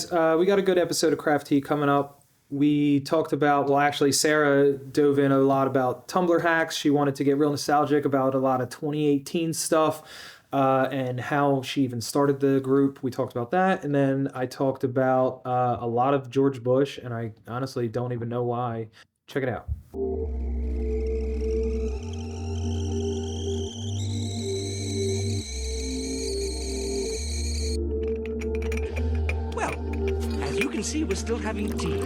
We got a good episode of Craft Tea coming up. We talked about, well, actually, Sarah dove in a lot about Tumblr hacks. She wanted to get real nostalgic about a lot of 2018 stuff and how she even started the group. We talked about that. And then I talked about a lot of George Bush, and I honestly don't even know why. Check it out. You can see we're still having tea.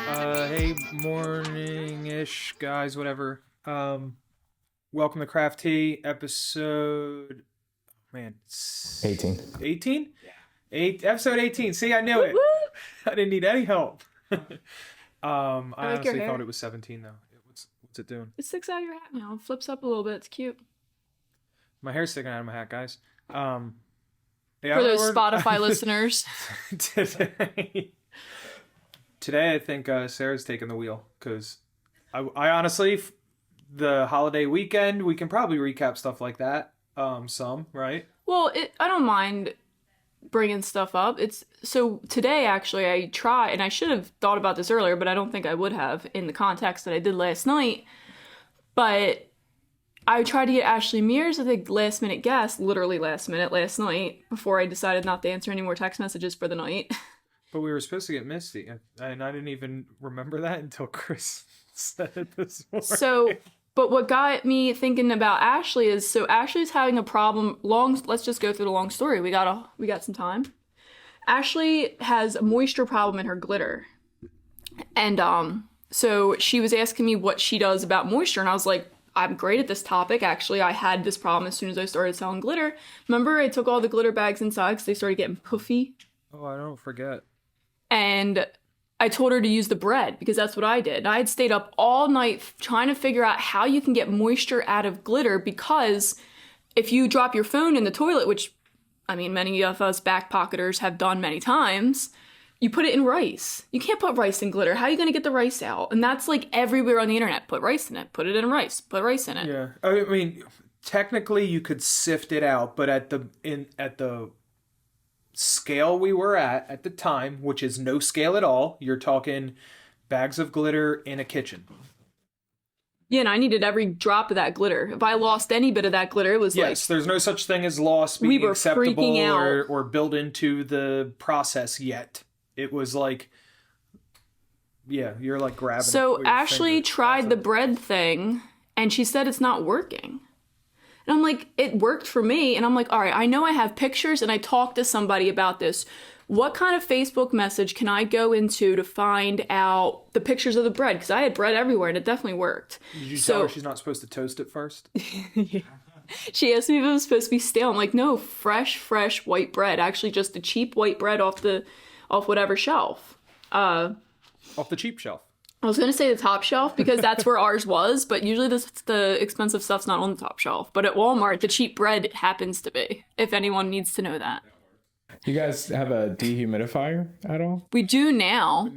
Hey, morning-ish, guys, whatever. Welcome to Craft Tea, episode, 18. 18? Yeah. Episode 18. See, I knew it. I didn't need any help. I honestly thought it was 17, though. What's it doing? It sticks out of your hat now. It flips up a little bit. It's cute. My hair's sticking out of my hat, guys. Yeah, for those Spotify listeners. Today I think Sarah's taking the wheel because I honestly, the holiday weekend, we can probably recap stuff like that. Some, right? Well, I don't mind bringing stuff up. So today, actually, I try, and I should have thought about this earlier, but I don't think I would have in the context that I did last night. But I tried to get Ashley Mears as a last minute guest, literally last minute last night, before I decided not to answer any more text messages for the night. But we were supposed to get Misty, and I didn't even remember that until Chris said it this morning. So, but what got me thinking about Ashley is, so Ashley's having a problem. Let's just go through the long story. We got some time. Ashley has a moisture problem in her glitter, and so she was asking me what she does about moisture, and I was like, I'm great at this topic. Actually, I had this problem as soon as I started selling glitter. Remember, I took all the glitter bags inside because they started getting puffy. Oh, I don't forget. And I told her to use the bread because that's what I did. I had stayed up all night trying to figure out how you can get moisture out of glitter, because if you drop your phone in the toilet, which, I mean, many of us backpocketers have done many times, you put it in rice. You can't put rice in glitter. How are you going to get the rice out? And that's like everywhere on the internet. Put rice in it. Put it in rice. Put rice in it. Yeah. I mean, technically you could sift it out, but at the scale we were at the time, which is no scale at all, you're talking bags of glitter in a kitchen. Yeah, and I needed every drop of that glitter. If I lost any bit of that glitter, it was yes, there's no such thing as loss being acceptable freaking out. or built into the process yet. It was like, yeah, you're like grabbing. So Ashley tried the bread thing, and she said it's not working. And I'm like, it worked for me. And I'm like, all right, I know I have pictures, and I talked to somebody about this. What kind of Facebook message can I go into to find out the pictures of the bread? Because I had bread everywhere, and it definitely worked. Did you tell her she's not supposed to toast it first? Yeah. She asked me if it was supposed to be stale. I'm like, no, fresh white bread. Actually, just the cheap white bread off whatever shelf. Off the cheap shelf. I was going to say the top shelf because that's where ours was, but usually the expensive stuff's not on the top shelf. But at Walmart, the cheap bread happens to be, if anyone needs to know that. You guys have a dehumidifier at all? We do now.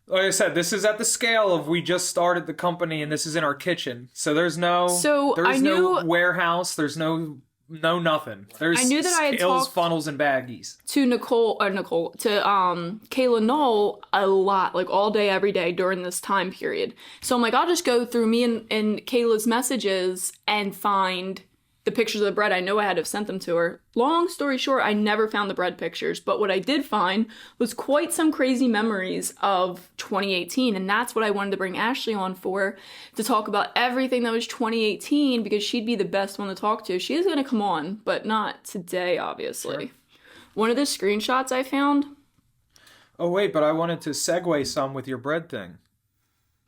Like I said, this is at the scale of we just started the company and this is in our kitchen. So there's no no warehouse, there's no nothing. There's I knew that I had scales, talked funnels, and baggies. To Kayla Knoll a lot, like all day, every day during this time period. So I'm like, I'll just go through me and Kayla's messages and find the pictures of the bread. I know I had to have sent them to her. Long story short, I never found the bread pictures, but what I did find was quite some crazy memories of 2018, and that's what I wanted to bring Ashley on for, to talk about everything that was 2018, because she'd be the best one to talk to. She is going to come on, but not today, obviously. Sure. One of the screenshots I found... Oh, wait, but I wanted to segue some with your bread thing.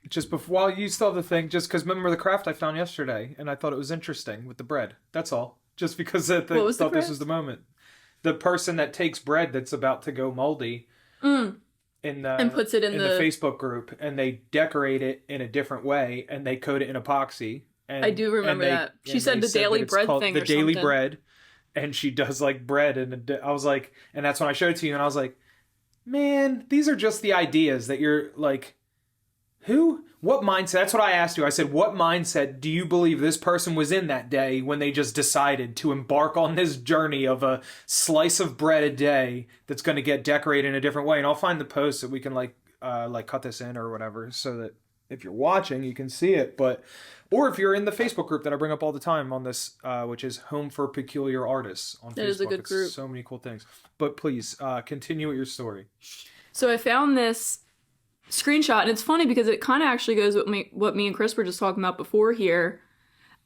Just before, while you still have the thing, just because remember the craft I found yesterday, and I thought it was interesting with the bread. That's all. Just because I thought this was the moment. The person that takes bread that's about to go moldy and puts it in the Facebook group, and they decorate it in a different way, and they coat it in epoxy. And, I do remember that. She said the daily bread thing or something. The daily bread, and she does like bread, and I was like, and that's when I showed it to you, and I was like, man, these are just the ideas that you're like... Who? What mindset? That's what I asked you. I said, what mindset do you believe this person was in that day when they just decided to embark on this journey of a slice of bread a day that's going to get decorated in a different way? And I'll find the post that we can like cut this in or whatever, so that if you're watching, you can see it. But or if you're in the Facebook group that I bring up all the time on this, which is Home for Peculiar Artists on Facebook. That is a good group. So many cool things. But please continue with your story. So I found this screenshot, and it's funny because it kind of actually goes with what me and Chris were just talking about before here,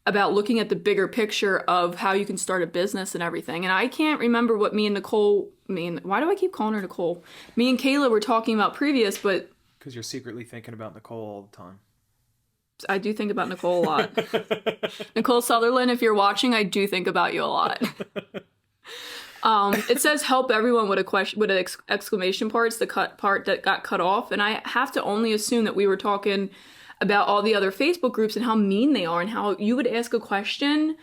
about looking at the bigger picture of how you can start a business and everything. And I can't remember what me and Nicole, why do I keep calling her Nicole? Me and Kayla were talking about previous, but... Because you're secretly thinking about Nicole all the time. I do think about Nicole a lot. Nicole Sutherland, if you're watching, I do think about you a lot. It says help everyone with a question, with an exclamation part. It's the part that got cut off. And I have to only assume that we were talking about all the other Facebook groups and how mean they are, and how you would ask a question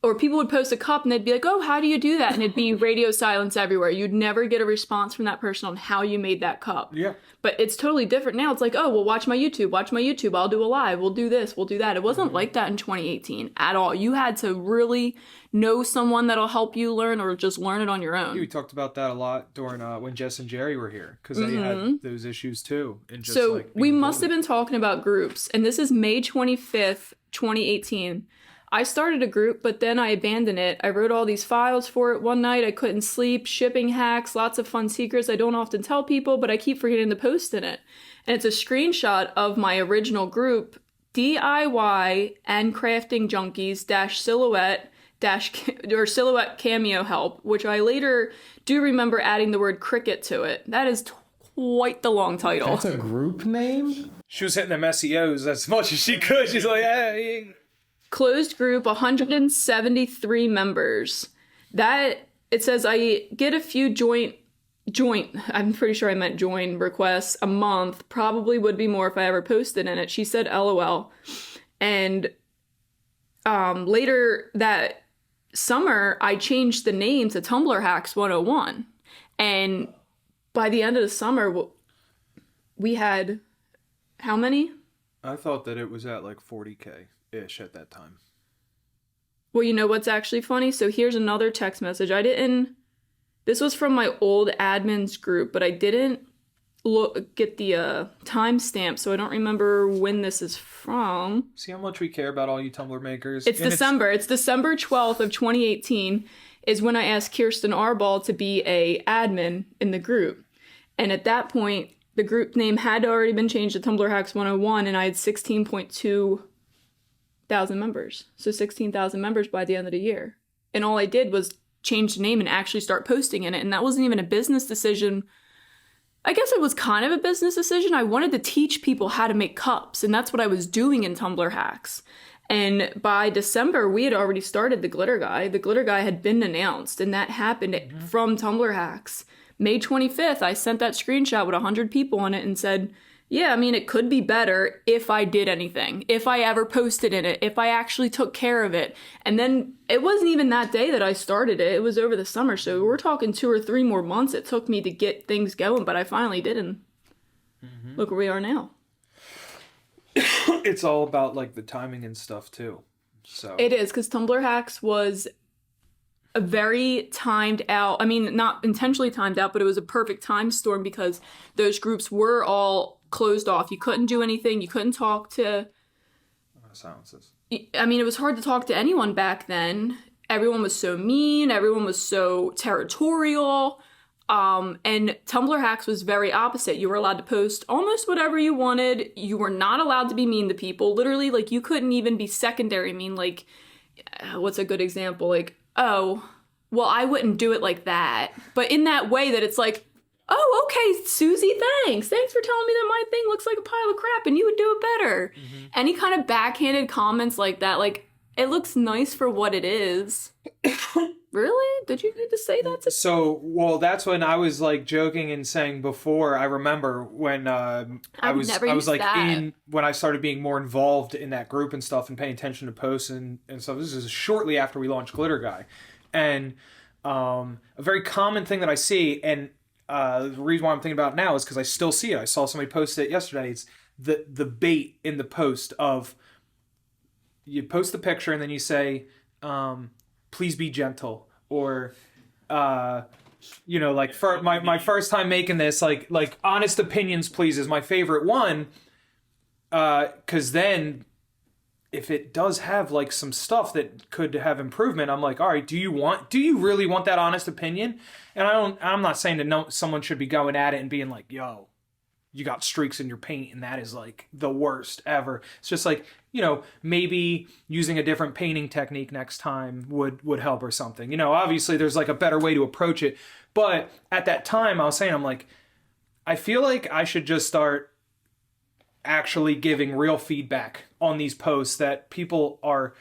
or people would post a cup and they'd be like, oh, how do you do that? And it'd be radio silence everywhere. You'd never get a response from that person on how you made that cup. Yeah. But it's totally different now. It's like, oh, well, watch my YouTube. I'll do a live. We'll do this. We'll do that. It wasn't like that in 2018 at all. You had to really know someone that'll help you learn, or just learn it on your own. We talked about that a lot during when Jess and Jerry were here, because they had those issues too. And just so we must have been talking about groups. And this is May 25th, 2018. I started a group, but then I abandoned it. I wrote all these files for it one night. I couldn't sleep. Shipping hacks, lots of fun secrets I don't often tell people, but I keep forgetting to post in it. And it's a screenshot of my original group, DIY and Crafting Junkies Silhouette Silhouette Cameo Help, which I later do remember adding the word cricket to it. That is quite the long title. That's a group name? She was hitting them SEOs as much as she could. She's like, hey. Closed group, 173 members. That, it says I get a few joint, I'm pretty sure I meant join requests a month. Probably would be more if I ever posted in it. She said LOL. And later that summer, I changed the name to Tumblr Hacks 101. And by the end of the summer, we had how many? I thought that it was at like 40K-ish at that time. Well, you know what's actually funny? So here's another text message. This was from my old admins group, but I didn't get the timestamp, so I don't remember when this is from. See how much we care about all you Tumblr makers? It's December. It's December 12th of 2018 is when I asked Kirsten Arball to be a admin in the group. And at that point, the group name had already been changed to Tumblr Hacks 101, and I had 16.2 thousand members. So 16,000 members by the end of the year. And all I did was change the name and actually start posting in it. And that wasn't even a business decision. I guess it was kind of a business decision. I wanted to teach people how to make cups, and that's what I was doing in Tumblr Hacks. And by December, we had already started the Glitter Guy. The Glitter Guy had been announced, and that happened from Tumblr Hacks. May 25th, I sent that screenshot with 100 people on it and said, yeah, I mean, it could be better if I did anything, if I ever posted in it, if I actually took care of it. And then it wasn't even that day that I started it. It was over the summer. So we're talking 2 or 3 more months it took me to get things going, but I finally did. And look where we are now. It's all about like the timing and stuff too. So it is, because Tumblr Hacks was a very timed out, I mean, not intentionally timed out, but it was a perfect time storm because those groups were all closed off. You couldn't do anything. You couldn't talk to... silences. I mean, it was hard to talk to anyone back then. Everyone was so mean. Everyone was so territorial. And Tumblr Hacks was very opposite. You were allowed to post almost whatever you wanted. You were not allowed to be mean to people. Literally, like, you couldn't even be secondary mean. Like, what's a good example? Like, oh, well, I wouldn't do it like that. But in that way that it's like, oh, okay, Susie, thanks. Thanks for telling me that my thing looks like a pile of crap and you would do it better. Any kind of backhanded comments like that, like, it looks nice for what it is. Really? Did you need to say that? So, well, that's when I was like joking and saying before. I remember when I was like that. When I started being more involved in that group and stuff and paying attention to posts and stuff. This is shortly after we launched Glitter Guy. And a very common thing that I see, and the reason why I'm thinking about it now is because I still see it. I saw somebody post it yesterday. It's the bait in the post of you post the picture and then you say, please be gentle, or like for my first time making this, like honest opinions please is my favorite one, because then if it does have like some stuff that could have improvement, I'm like, all right, do you really want that honest opinion? And I'm not saying that someone should be going at it and being like, yo, you got streaks in your paint and that is like the worst ever. It's just like, maybe using a different painting technique next time would help or something. Obviously there's like a better way to approach it. But at that time I was saying, I'm like, I feel like I should just start actually giving real feedback on these posts, that people are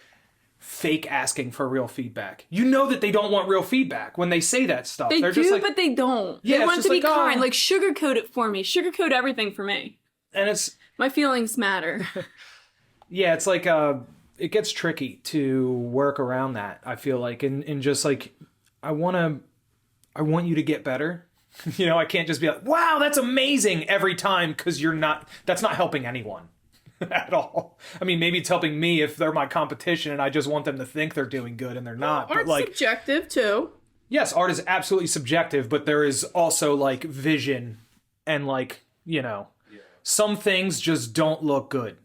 fake asking for real feedback. That they don't want real feedback when they say that stuff. They're do, just like, but they don't. Yeah, they want it to be like, kind. Like, sugarcoat it for me. Sugarcoat everything for me. And it's... My feelings matter. Yeah, it's like, it gets tricky to work around that, I feel like. And just like, I want you to get better. I can't just be like, wow, that's amazing every time, because that's not helping anyone at all. I mean, maybe it's helping me if they're my competition and I just want them to think they're doing good and they're not. Art's but like, subjective too. Yes, art is absolutely subjective, but there is also like vision and like, some things just don't look good.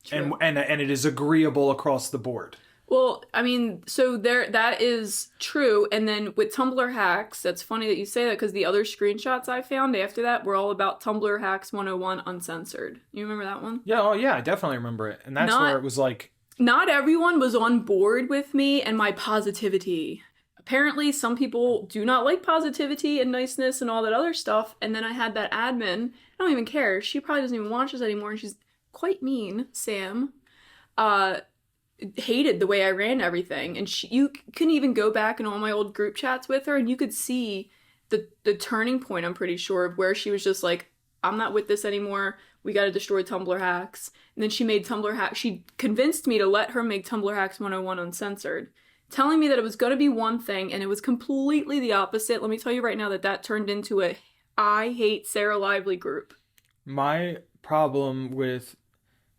True. And it is agreeable across the board. Well, I mean, so that is true. And then with Tumblr hacks, that's funny that you say that, because the other screenshots I found after that were all about Tumblr hacks 101 uncensored. You remember that one? Yeah, I definitely remember it. And that's where it was like... Not everyone was on board with me and my positivity. Apparently, some people do not like positivity and niceness and all that other stuff. And then I had that admin. I don't even care. She probably doesn't even watch this anymore. And she's quite mean, Sam. Hated the way I ran everything, and you can even go back in all my old group chats with her and you could see the turning point, I'm pretty sure, of where she was just like, I'm not with this anymore, we got to destroy Tumblr hacks. And then she made Tumblr hacks. She convinced me to let her make Tumblr hacks 101 uncensored, telling me that it was going to be one thing, and it was completely the opposite. Let me tell you right now that turned into a I hate Sarah Lively group. My problem with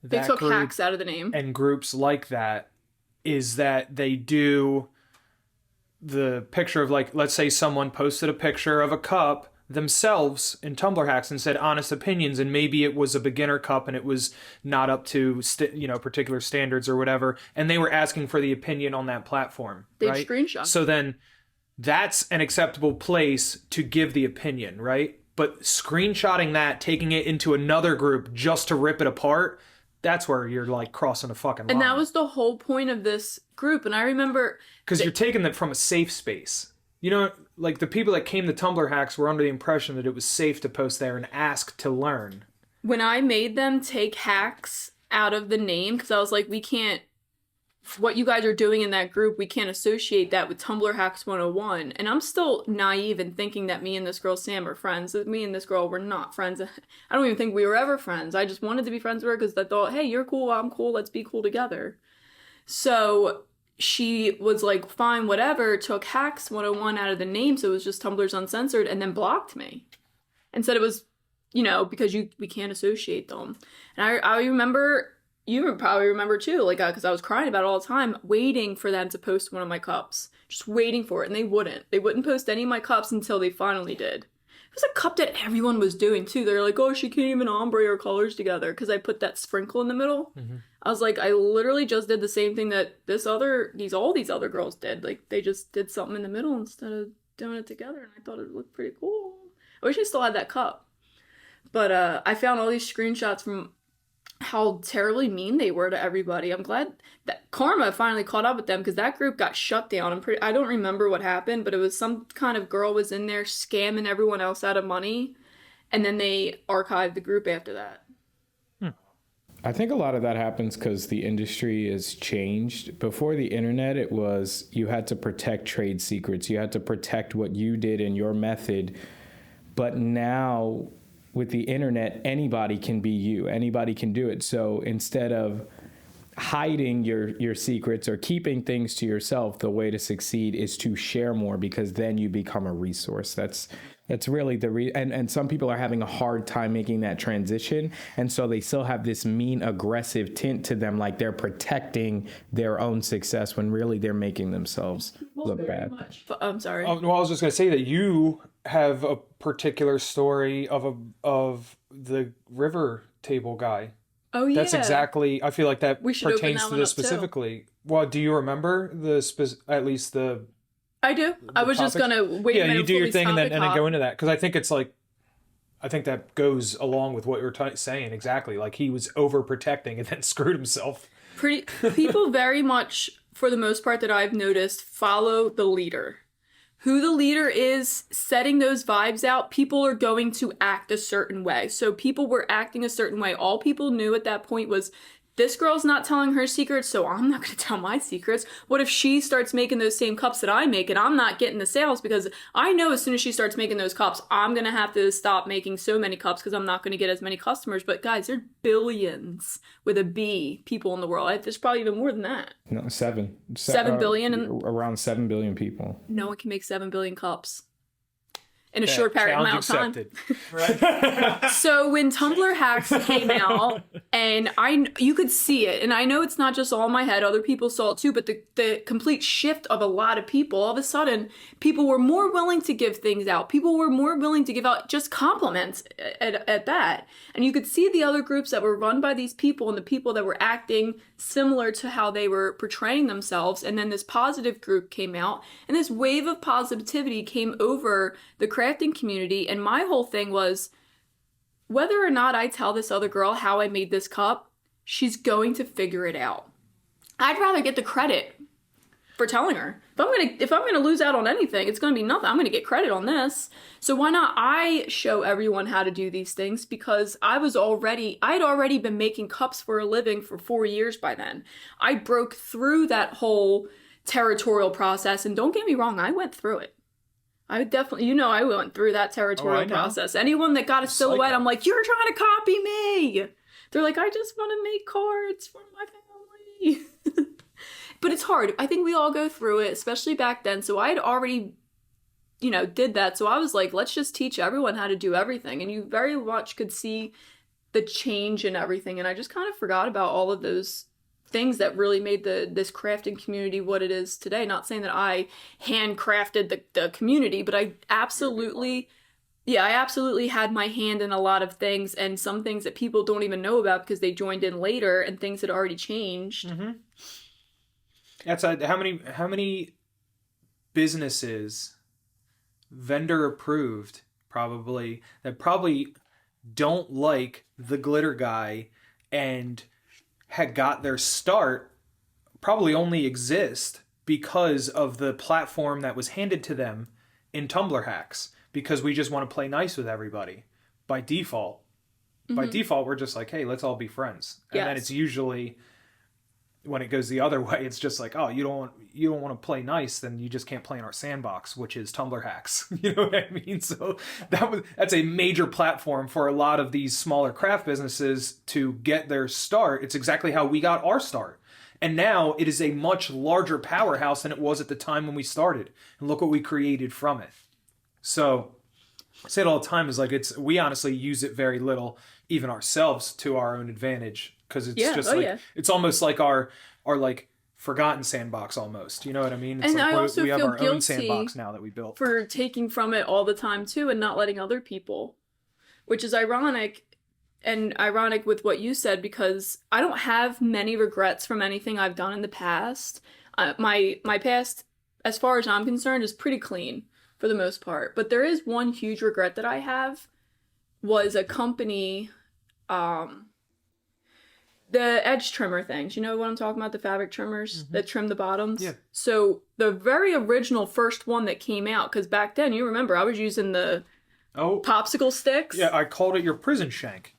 they took hacks out of the name. And groups like that is that they do the picture of, like, let's say someone posted a picture of a cup themselves in Tumblr hacks and said honest opinions, and maybe it was a beginner cup and it was not up to particular standards or whatever, and they were asking for the opinion on that platform. They'd right? screenshot. So then that's an acceptable place to give the opinion, right? But screenshotting that, taking it into another group just to rip it apart, that's where you're like crossing a fucking line. And that was the whole point of this group. And I remember... Because you're taking it from a safe space. Like the people that came to Tumblr hacks were under the impression that it was safe to post there and ask to learn. When I made them take hacks out of the name, because I was like, we can't... What you guys are doing in that group, we can't associate that with Tumblr Hacks 101. And I'm still naive in thinking that me and this girl Sam are friends. That me and this girl were not friends. I don't even think we were ever friends. I just wanted to be friends with her because I thought, hey, you're cool, I'm cool, let's be cool together. So she was like, fine, whatever, took Hacks 101 out of the name, so it was just Tumblr's Uncensored, and then blocked me. And said it was, because we can't associate them. And I remember... You probably remember too, like, because I was crying about it all the time, waiting for them to post one of my cups. Just waiting for it, and they wouldn't. They wouldn't post any of my cups until they finally did. It was a cup that everyone was doing too. They're like, oh, she can't even ombre her colors together, because I put that sprinkle in the middle. Mm-hmm. I was like, I literally just did the same thing that all these other girls did. Like, they just did something in the middle instead of doing it together, and I thought it looked pretty cool. I wish I still had that cup. But I found all these screenshots from how terribly mean they were to everybody. I'm glad that Karma finally caught up with them, because that group got shut down. I don't remember what happened, but it was some kind of girl was in there scamming everyone else out of money, and then they archived the group after that. I think a lot of that happens because the industry has changed. Before the internet, it was you had to protect trade secrets. You had to protect what you did and your method. But now, with the internet, anybody can be you. Anybody can do it. So instead of hiding your secrets or keeping things to yourself, the way to succeed is to share more, because then you become a resource. That's really and some people are having a hard time making that transition, and so they still have this mean, aggressive tint to them, like they're protecting their own success when really they're making themselves look bad. I'm sorry. Well, I was just gonna say that you have a particular story of the river table guy. Oh yeah. That's exactly. I feel like that We should open pertains that to one this up, too. specifically. Well, do you remember at least the? I do. I was just topics? gonna wait. Yeah, a minute you do before your we thing and topic then hop. go into that, because I think it's like, I think that goes along with what you're saying exactly. Like he was overprotecting and then screwed himself. People very much, for the most part that I've noticed, follow the leader. Who the leader is setting those vibes out, people are going to act a certain way. So people were acting a certain way. All people knew at that point was, this girl's not telling her secrets, so I'm not going to tell my secrets. What if she starts making those same cups that I make and I'm not getting the sales? Because I know as soon as she starts making those cups, I'm going to have to stop making so many cups because I'm not going to get as many customers. But guys, there are billions with a B people in the world. There's probably even more than that. No, 7 billion around 7 billion people. No one can make 7 billion cups in a short period amount of time. Right? So when Tumblr hacks came out, and you could see it, and I know it's not just all in my head, other people saw it too, but the complete shift of a lot of people, all of a sudden, people were more willing to give things out. People were more willing to give out just compliments at that. And you could see the other groups that were run by these people and the people that were acting similar to how they were portraying themselves. And then this positive group came out, and this wave of positivity came over the crafting community. And my whole thing was, whether or not I tell this other girl how I made this cup, she's going to figure it out. I'd rather get the credit for telling her. If I'm gonna lose out on anything, it's gonna be nothing. I'm gonna get credit on this. So why not I show everyone how to do these things? Because I'd already been making cups for a living for 4 years by then. I broke through that whole territorial process, and don't get me wrong, I went through it. I definitely, I went through that territorial process. Anyone that got a silhouette, I'm like, you're trying to copy me. They're like, I just want to make cards for my family. But it's hard. I think we all go through it, especially back then. So I had already, did that. So I was like, let's just teach everyone how to do everything. And you very much could see the change in everything. And I just kind of forgot about all of those things that really made this crafting community what it is today. Not saying that I handcrafted the community, but I absolutely had my hand in a lot of things, and some things that people don't even know about because they joined in later and things had already changed. Mm-hmm. That's how many businesses, vendor approved, probably don't like the glitter guy and had got their start, probably only exist because of the platform that was handed to them in Tumblr hacks, because we just want to play nice with everybody by default. Mm-hmm. By default, we're just like, hey, let's all be friends. And then it's usually, when it goes the other way, it's just like, oh, you don't want to play nice, then you just can't play in our sandbox, which is Tumblr hacks. You know what I mean? So that's a major platform for a lot of these smaller craft businesses to get their start. It's exactly how we got our start. And now it is a much larger powerhouse than it was at the time when we started. And look what we created from it. So I say it all the time, is like, we honestly use it very little, even ourselves, to our own advantage. Because it's it's almost like our like forgotten sandbox almost. You know what I mean? It's and like I also we have feel our guilty own sandbox now that we built. For taking from it all the time too, and not letting other people, which is ironic with what you said, because I don't have many regrets from anything I've done in the past. My past, as far as I'm concerned, is pretty clean for the most part. But there is one huge regret that I have, was a company, the edge trimmer things. You know what I'm talking about? The fabric trimmers that trim the bottoms? Yeah. So the very original first one that came out, because back then, you remember, I was using the popsicle sticks. Yeah, I called it your prison shank.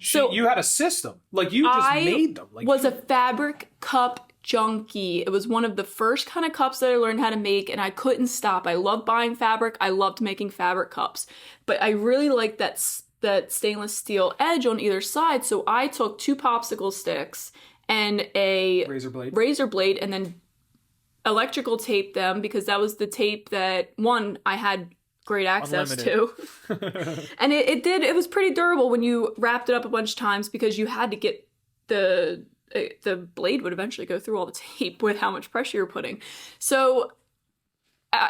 So you had a system. Like, you just made them. Like, was a fabric cup junkie. It was one of the first kind of cups that I learned how to make, and I couldn't stop. I loved buying fabric. I loved making fabric cups. But I really liked that stainless steel edge on either side, so I took 2 popsicle sticks and a razor blade, and then electrical tape them, because that was the tape that, one, I had great access to. And it was pretty durable when you wrapped it up a bunch of times, because you had to get the blade would eventually go through all the tape with how much pressure you're putting. So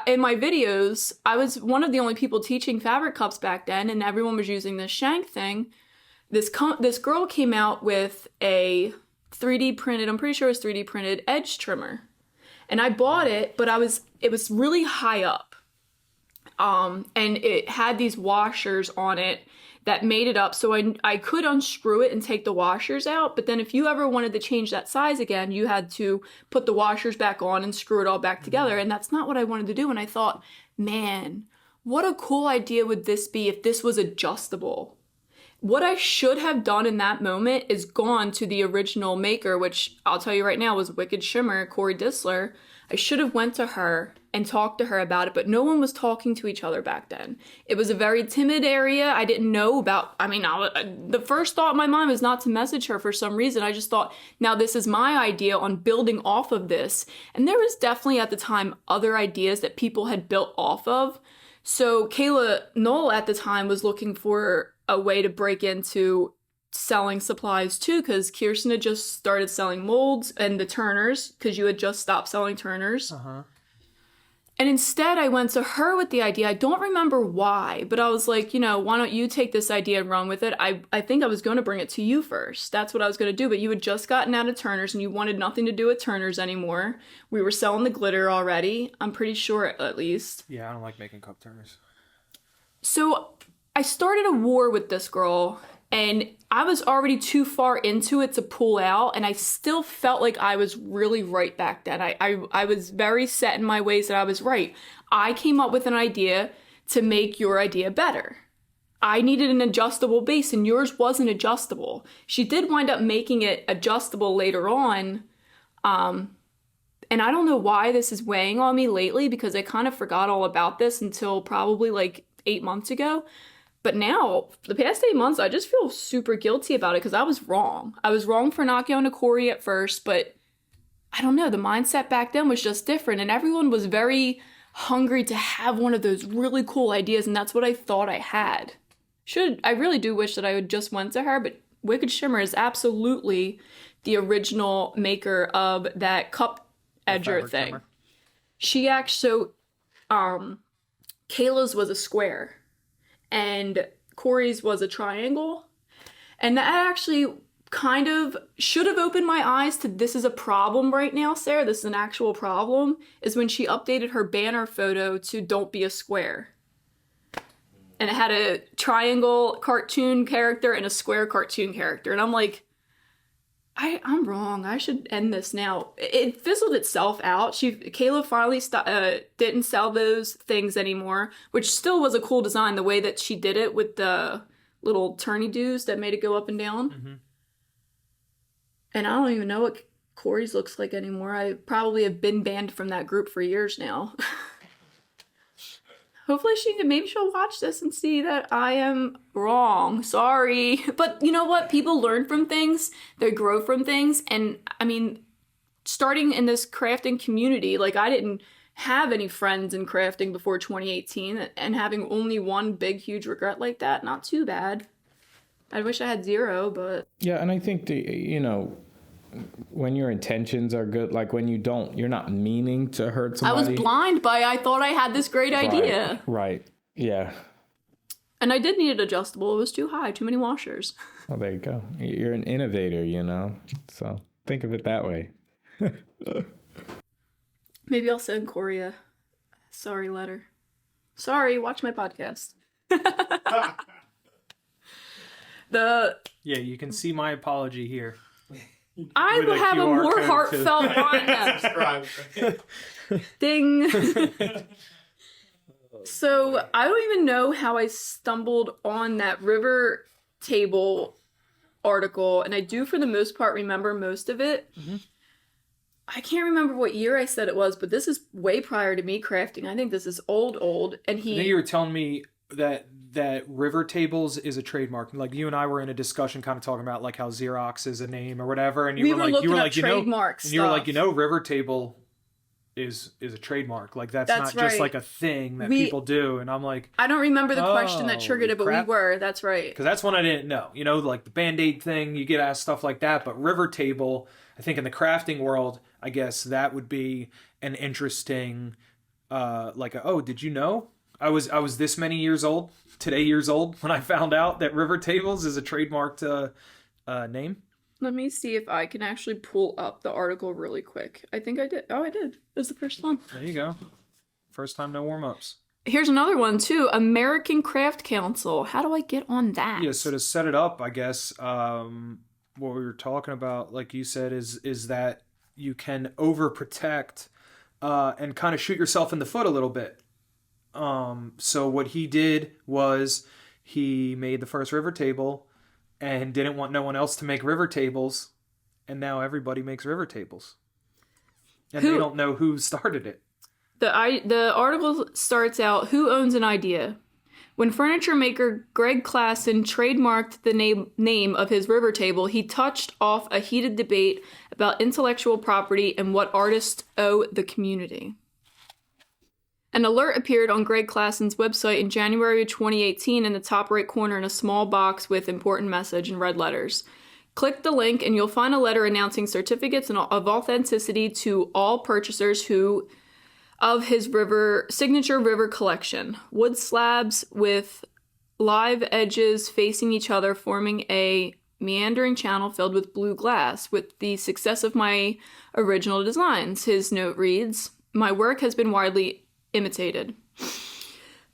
in my videos, I was one of the only people teaching fabric cups back then, and everyone was using this shank thing. This girl came out with a 3D printed, I'm pretty sure it was 3D printed edge trimmer. And I bought it, but it was really high up. And it had these washers on it that made it up, so I could unscrew it and take the washers out, but then if you ever wanted to change that size again, you had to put the washers back on and screw it all back together, and that's not what I wanted to do. And I thought, man, what a cool idea would this be if this was adjustable? What I should have done in that moment is gone to the original maker, which I'll tell you right now was Wicked Shimmer, Corey Disler. I should have went to her and talked to her about it, but no one was talking to each other back then. It was a very timid area. I didn't know about, the first thought in my mind was not to message her for some reason. I just thought, now this is my idea on building off of this. And there was definitely at the time other ideas that people had built off of. So Kayla Knoll at the time was looking for a way to break into selling supplies too, because Kirsten had just started selling molds and the turners, because you had just stopped selling turners. And instead I went to her with the idea. I don't remember why, but I was like, why don't you take this idea and run with it? I think I was going to bring it to you first. That's what I was going to do, but you had just gotten out of turners and you wanted nothing to do with turners anymore. We were selling the glitter already, I'm pretty sure, at least. Yeah, I don't like making cup turners. So I started a war with this girl, and I was already too far into it to pull out, and I still felt like I was really right back then. I was very set in my ways that I was right. I came up with an idea to make your idea better. I needed an adjustable base, and yours wasn't adjustable. She did wind up making it adjustable later on, and I don't know why this is weighing on me lately, because I kind of forgot all about this until probably like 8 months ago. But now, the past 8 months, I just feel super guilty about it, because I was wrong. I was wrong for not going to Corey at first, but I don't know, the mindset back then was just different, and everyone was very hungry to have one of those really cool ideas, and that's what I thought I had. I really do wish that I would just went to her, but Wicked Shimmer is absolutely the original maker of that cup edger thing. Shimmer. She actually, Kayla's was a square, and Corey's was a triangle. And that actually kind of should have opened my eyes to, this is a problem right now, Sarah. This is an actual problem, is when she updated her banner photo to don't be a square. And it had a triangle cartoon character and a square cartoon character. And I'm like, I'm wrong. I should end this now. It fizzled itself out. Kayla finally didn't sell those things anymore, which still was a cool design, the way that she did it with the little turny-doos that made it go up and down. Mm-hmm. And I don't even know what Corey's looks like anymore. I probably have been banned from that group for years now. Hopefully maybe she'll watch this and see that I am wrong. Sorry. But you know what? People learn from things. They grow from things. And I mean, starting in this crafting community, like I didn't have any friends in crafting before 2018, and having only one big, huge regret like that, not too bad. I wish I had zero, but... Yeah, and I think, when your intentions are good, like when you're not meaning to hurt somebody. I was blind by I thought I had this great idea. Right. Yeah. And I did need it adjustable. It was too high, too many washers. Well, there you go. You're an innovator, so think of it that way. Maybe I'll send Corey a sorry letter. Sorry, watch my podcast. Yeah, you can see my apology here. I will have a more heartfelt one. Ding. So I don't even know how I stumbled on that river table article, and I do for the most part remember most of it. Mm-hmm. I can't remember what year I said it was, but this is way prior to me crafting. I think this is old. And I think you were telling me that that River Tables is a trademark. Like you and I were in a discussion kind of talking about like how Xerox is a name or whatever. And you were like, trademark you were like, River Table is a trademark. Like that's not right. just like a thing that people do. And I'm like, I don't remember the question that triggered it, but we were. That's right. Because that's one I didn't know. You know, like the Band-Aid thing, you get asked stuff like that. But River Table, I think in the crafting world, I guess that would be an interesting, did you know? I was this many years old, when I found out that River Tables is a trademarked name. Let me see if I can actually pull up the article really quick. I think I did. Oh, I did. It was the first one. There you go. First time, no warm-ups. Here's another one, too. American Craft Council. How do I get on that? Yeah, so to set it up, I guess, what we were talking about, like you said, is that you can overprotect and kind of shoot yourself in the foot a little bit. So what he did was he made the first river table and didn't want no one else to make river tables, and now everybody makes river tables. And they don't know who started it. The article starts out, who owns an idea? When furniture maker Greg Klassen trademarked the name of his river table, he touched off a heated debate about intellectual property and what artists owe the community. An alert appeared on Greg Klassen's website in January of 2018 in the top right corner in a small box with important message in red letters. Click the link and you'll find a letter announcing certificates of authenticity to all purchasers of his signature river collection. Wood slabs with live edges facing each other, forming a meandering channel filled with blue glass. With the success of my original designs, his note reads, my work has been widely imitated.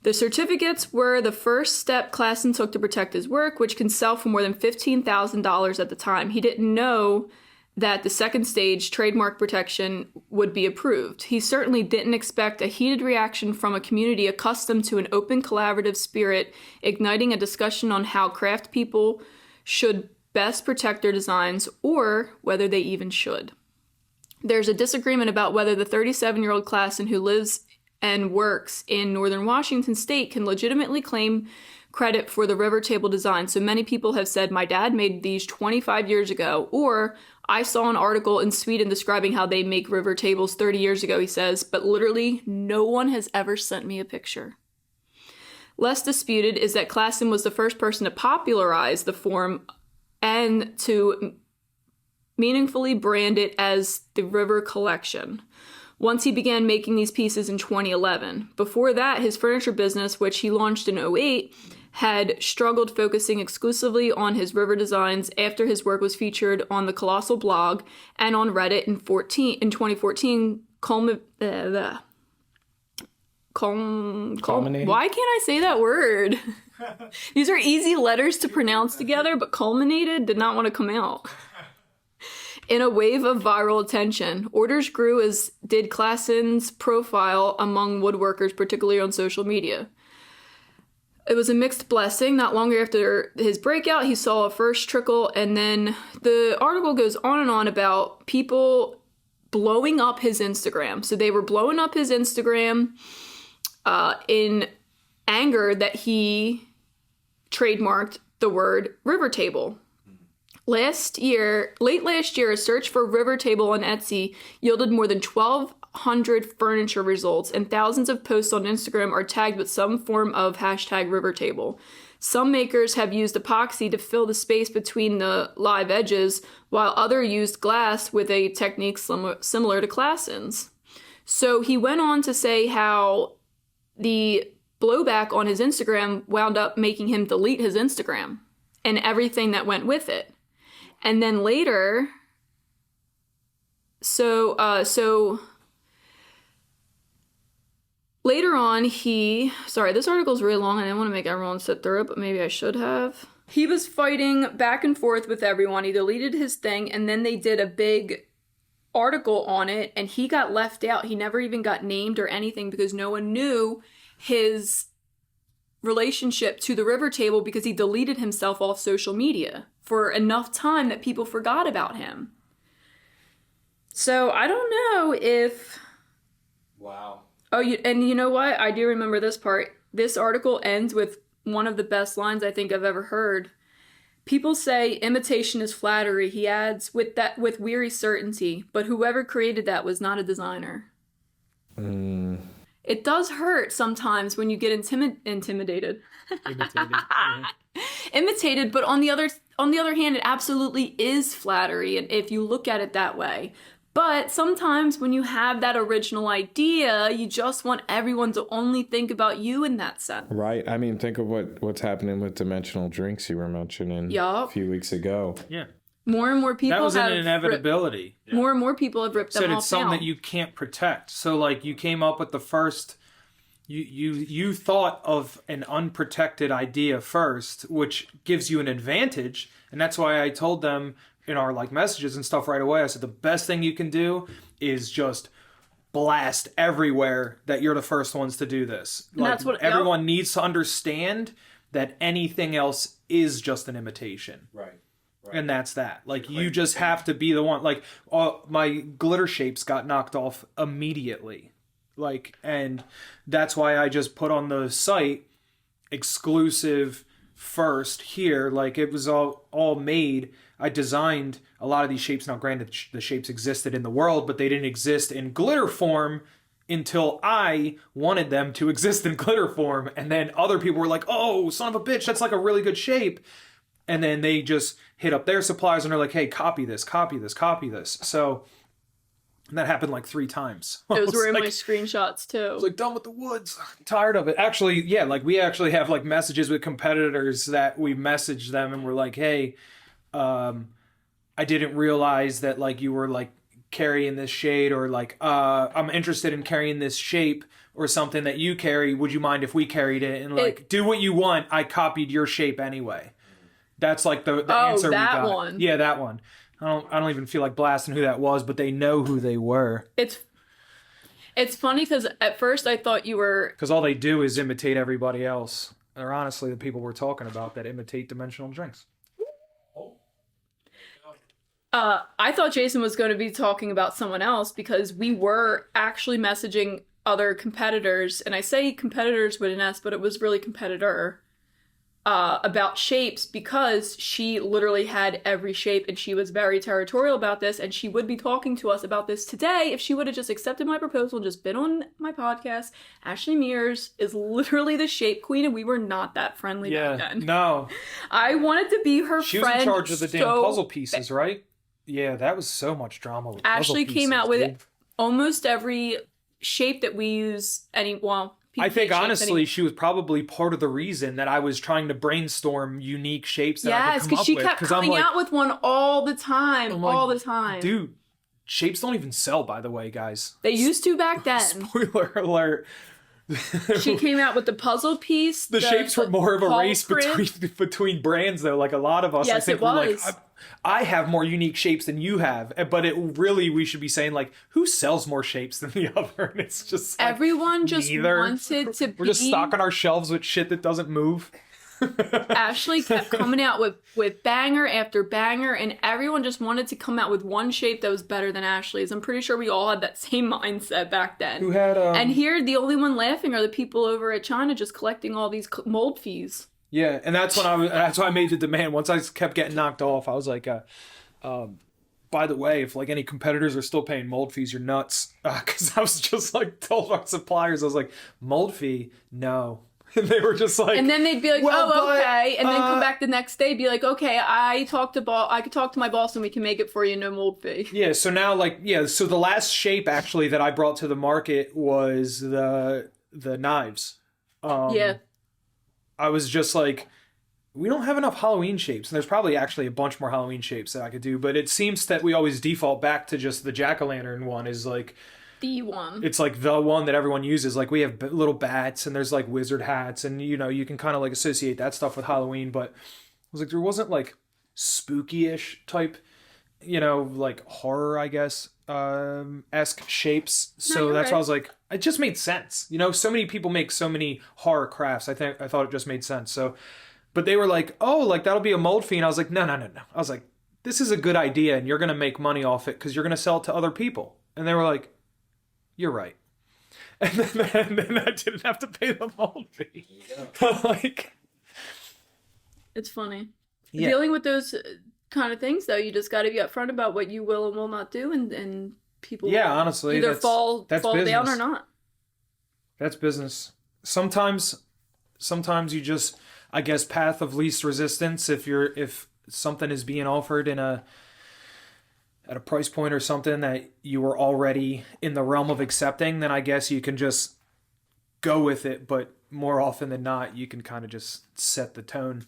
The certificates were the first step Klassen took to protect his work, which can sell for more than $15,000 at the time. He didn't know that the second stage, trademark protection, would be approved. He certainly didn't expect a heated reaction from a community accustomed to an open, collaborative spirit, igniting a discussion on how craft people should best protect their designs, or whether they even should. There's a disagreement about whether the 37-year-old Klassen who lives and works in northern Washington state can legitimately claim credit for the river table design. So many people have said, my dad made these 25 years ago, or I saw an article in Sweden describing how they make river tables 30 years ago, he says, but literally no one has ever sent me a picture. Less disputed is that Klassen was the first person to popularize the form and to meaningfully brand it as the River Collection, once he began making these pieces in 2011. Before that, his furniture business, which he launched in 2008, had struggled focusing exclusively on his river designs after his work was featured on the Colossal blog and on Reddit in 2014. Why can't I say that word? These are easy letters to pronounce together, but culminated did not want to come out. In a wave of viral attention, orders grew, as did Klassen's profile among woodworkers, particularly on social media. It was a mixed blessing. Not long after his breakout, he saw a first trickle, and then the article goes on and on about people blowing up his Instagram. So they were blowing up his Instagram in anger that he trademarked the word river table. Late last year, a search for river table on Etsy yielded more than 1,200 furniture results, and thousands of posts on Instagram are tagged with some form of hashtag river table. Some makers have used epoxy to fill the space between the live edges, while others used glass with a technique similar to Klassen's. So he went on to say how the blowback on his Instagram wound up making him delete his Instagram and everything that went with it. And then later, later on, this article's really long. I didn't want to make everyone sit through it, but maybe I should have. He was fighting back and forth with everyone. He deleted his thing, and then they did a big article on it, and he got left out. He never even got named or anything because no one knew his relationship to the river table because he deleted himself off social media for enough time that people forgot about him. So I don't know if... Wow. Oh, and you know what? I do remember this part. This article ends with one of the best lines I think I've ever heard. People say imitation is flattery, he adds, with weary certainty, but whoever created that was not a designer. It does hurt sometimes when you get intimidated. Imitated. Yeah. Imitated, but on the other hand, it absolutely is flattery, and if you look at it that way. But sometimes when you have that original idea, you just want everyone to only think about you in that sense. Right. I mean, think of what's happening with dimensional drinks you were mentioning a few weeks ago. Yeah. More and more people That was an inevitability. More and more people have ripped them off. It's something that you can't protect. So like you came up with the first you thought of an unprotected idea first, which gives you an advantage, and that's why I told them in our like messages and stuff right away. I said the best thing you can do is just blast everywhere that you're the first ones to do this. And like, that's what everyone needs to understand, that anything else is just an imitation. Right. And that's that. Like you just have to be the one. Like my glitter shapes got knocked off immediately. Like, and that's why I just put on the site exclusive first here. Like it was all made. I designed a lot of these shapes. Now, granted, the shapes existed in the world, but they didn't exist in glitter form until I wanted them to exist in glitter form. And then other people were like, oh, son of a bitch, that's like a really good shape. And then they just hit up their suppliers and they're like, hey, copy this, copy this, copy this. So that happened like 3 times. Those were in like, my screenshots too. I was like, done with the woods. I'm tired of it. Actually, yeah, like we actually have like messages with competitors that we message them and we're like, hey, I didn't realize that like you were like carrying this shade, or like I'm interested in carrying this shape or something that you carry. Would you mind if we carried it? And like, do what you want. I copied your shape anyway. That's like the answer we got. One. Yeah, that one. I don't even feel like blasting who that was, but they know who they were. It's funny because at first I thought you were... Because all they do is imitate everybody else. They're honestly the people we're talking about that imitate dimensional drinks. I thought Jason was going to be talking about someone else because we were actually messaging other competitors, and I say competitors with an S, but it was really competitor, about shapes, because she literally had every shape and she was very territorial about this, and she would be talking to us about this today if she would have just accepted my proposal and just been on my podcast. Ashley Mears is literally the shape queen, and we were not that friendly back then. No. I wanted to be her She friend. was in charge of the damn puzzle pieces, right? Yeah, that was so much drama with Ashley puzzle came pieces, out with dude. almost every shape that we use. I think honestly, she was probably part of the reason that I was trying to brainstorm unique shapes that I could come up with. Yes, because she kept coming out with one all the time, the time. Dude, shapes don't even sell, by the way, guys. They used to back then. Spoiler alert. She came out with the puzzle piece. The shapes were more of a race print. between brands, though. Like a lot of us, Yes, I think, it were was. like, I have more unique shapes than you have. But we should be saying, like, who sells more shapes than the other? And it's just like, everyone just neither. wanted to We're just stocking our shelves with shit that doesn't move. Ashley kept coming out with banger after banger, and everyone just wanted to come out with one shape that was better than Ashley's. I'm pretty sure we all had that same mindset back then. Who had and here, the only one laughing are the people over at China just collecting all these mold fees. Yeah, and that's when that's why I made the demand. Once I kept getting knocked off, I was like, by the way, if like any competitors are still paying mold fees, you're nuts. Because I was just like told our suppliers, I was like, mold fee, no. And they were just like, and then they'd be like, okay, and then come uh, back the next day, be like, okay, I could talk to my boss and we can make it for you, no mold fee. Yeah, so now so the last shape actually that I brought to the market was the knives. Yeah. I was just like, we don't have enough Halloween shapes, and there's probably actually a bunch more Halloween shapes that I could do, but it seems that we always default back to just the jack-o'-lantern one is like The one. it's like the one that everyone uses. Like we have little bats and there's like wizard hats, and you can kind of like associate that stuff with Halloween, but I was like, there wasn't like spooky-ish type, like horror, I guess, esque shapes. So that's why I was like, it just made sense. So many people make so many horror crafts. I thought it just made sense. So, but they were like, oh, like that'll be a mold fee. And I was like, no. I was like, this is a good idea, and you're going to make money off it because you're going to sell it to other people. And they were like, you're right. And then I didn't have to pay the mold fee. Like, It's funny. Yeah. Dealing with those kind of things, though, you just got to be upfront about what you will and will not do, and people honestly, either fall down or not. That's business. Sometimes you just, I guess, path of least resistance. If something is being offered at a price point or something that you were already in the realm of accepting, then I guess you can just go with it. But more often than not, you can kind of just set the tone.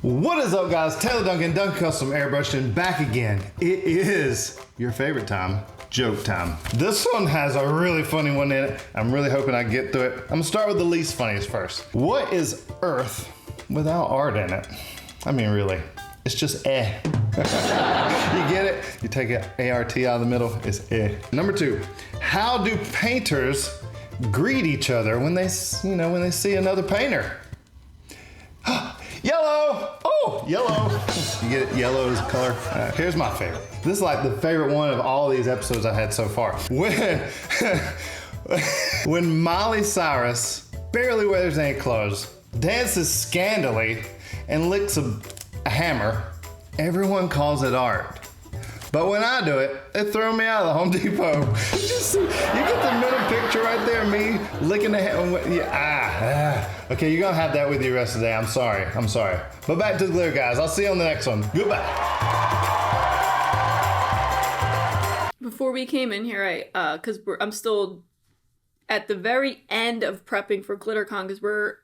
What is up, guys? Taylor Duncan, Duncan Custom Airbrushing, back again. It is your favorite time, joke time. This one has a really funny one in it. I'm really hoping I get through it. I'm gonna start with the least funniest first. What is Earth without art in it? I mean, really, it's just eh. You get it? You take an ART out of the middle, it's eh. Number 2, how do painters greet each other when they see another painter? Yellow! Oh, yellow. You get it? Yellow is color. Here's my favorite. This is like the favorite one of all these episodes I've had so far. When Miley Cyrus barely wears any clothes, dances scandally, and licks a hammer, everyone calls it art. But when I do it, they throw me out of the Home Depot. You get the middle picture right there, me licking the hammer. Okay, you're gonna have that with you the rest of the day. I'm sorry. But back to the glitter, guys. I'll see you on the next one. Goodbye. Before we came in here, I'm still at the very end of prepping for GlitterCon because we're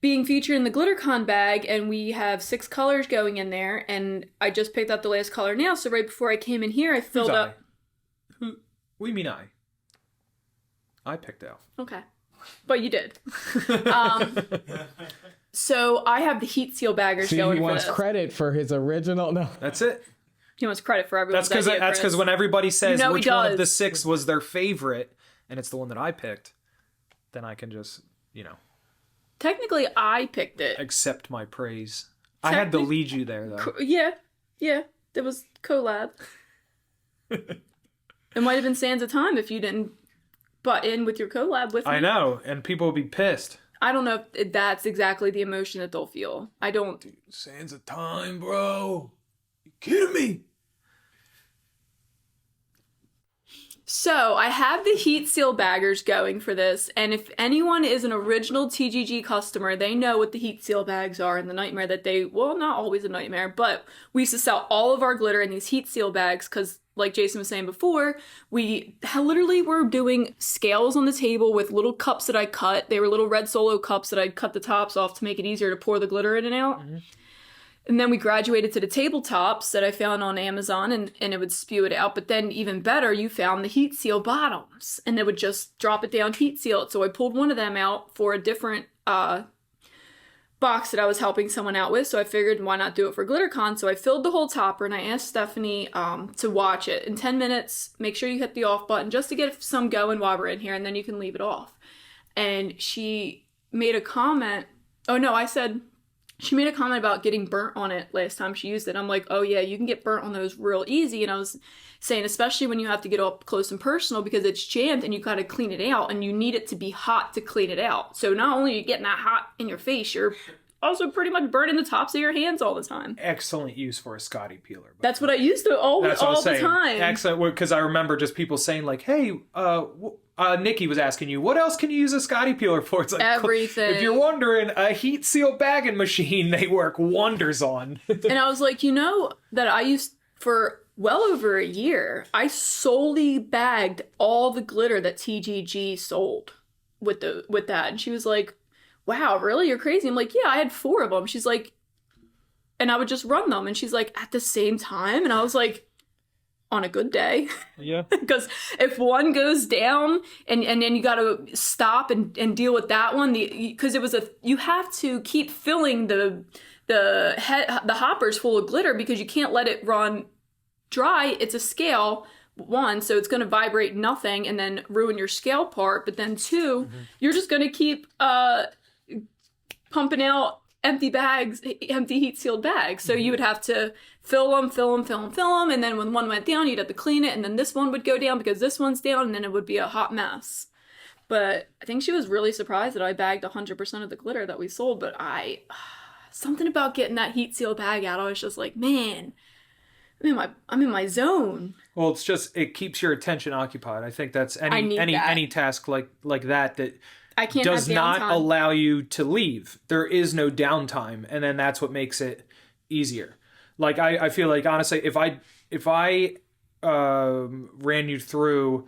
being featured in the GlitterCon bag, and we have 6 colors going in there, and I just picked out the last color now, so right before I came in here, I filled up... What do you mean I? I picked out. Okay. But you did. So I have the heat seal baggers going he for wants this. credit for his original... No. That's it. He wants credit for everyone's That's because when everybody says which one of the 6 was their favorite, and it's the one that I picked, then I can just, Technically, I picked it. accept my praise. I had to lead you there, though. Yeah. It was collab. It might have been Sands of Time if you didn't butt in with your collab with me. I know, and people would be pissed. I don't know if that's exactly the emotion that they'll feel. I don't. Dude, Sands of Time, bro. You kidding me? So I have the heat seal baggers going for this, and if anyone is an original TGG customer, they know what the heat seal bags are and the nightmare that not always a nightmare, but we used to sell all of our glitter in these heat seal bags because, like Jason was saying before, we literally were doing scales on the table with little cups that I cut. They were little red Solo cups that I'd cut the tops off to make it easier to pour the glitter in and out. Mm-hmm. And then we graduated to the tabletops that I found on Amazon, and it would spew it out. But then even better, you found the heat seal bottoms, and they would just drop it down, heat seal it. So I pulled one of them out for a different box that I was helping someone out with. So I figured, why not do it for GlitterCon? So I filled the whole topper, and I asked Stephanie to watch it. In 10 minutes, make sure you hit the off button just to get some going while we're in here, and then you can leave it off. And she made a comment. Oh, no, I said... She made a comment about getting burnt on it last time she used it. I'm like, oh yeah, you can get burnt on those real easy. And I was saying, especially when you have to get up close and personal because it's jammed and you got to clean it out and you need it to be hot to clean it out. So not only are you getting that hot in your face, you're also pretty much burning the tops of your hands all the time. Excellent use for a Scotty peeler. That's what I used to all the time. Excellent, because I remember just people saying like, hey, Nikki was asking you, what else can you use a Scotty peeler for? It's like, everything. If you're wondering, a heat seal bagging machine, they work wonders on. And I was like, that I used for well over a year, I solely bagged all the glitter that TGG sold with that. And she was like, wow, really? You're crazy. I'm like, yeah, I had 4 of them. She's like, and I would just run them. And she's like, at the same time? And I was like, on a good day. Yeah. Because if one goes down and then you got to stop and deal with that one, because you have to keep filling the hoppers full of glitter because you can't let it run dry. It's a scale, 1, so it's going to vibrate nothing and then ruin your scale part. But then 2, you're just going to keep pumping out empty heat sealed bags. So you would have to fill them. And then when one went down, you'd have to clean it. And then this one would go down because this one's down and then it would be a hot mess. But I think she was really surprised that I bagged 100% of the glitter that we sold. But something about getting that heat seal bag out, I was just like, man, I'm in my zone. Well, it's just, it keeps your attention occupied. I think that's any task like that I can't does have not downtime. allow you to leave. There is no downtime, and then that's what makes it easier. Like I feel like, honestly, if I ran you through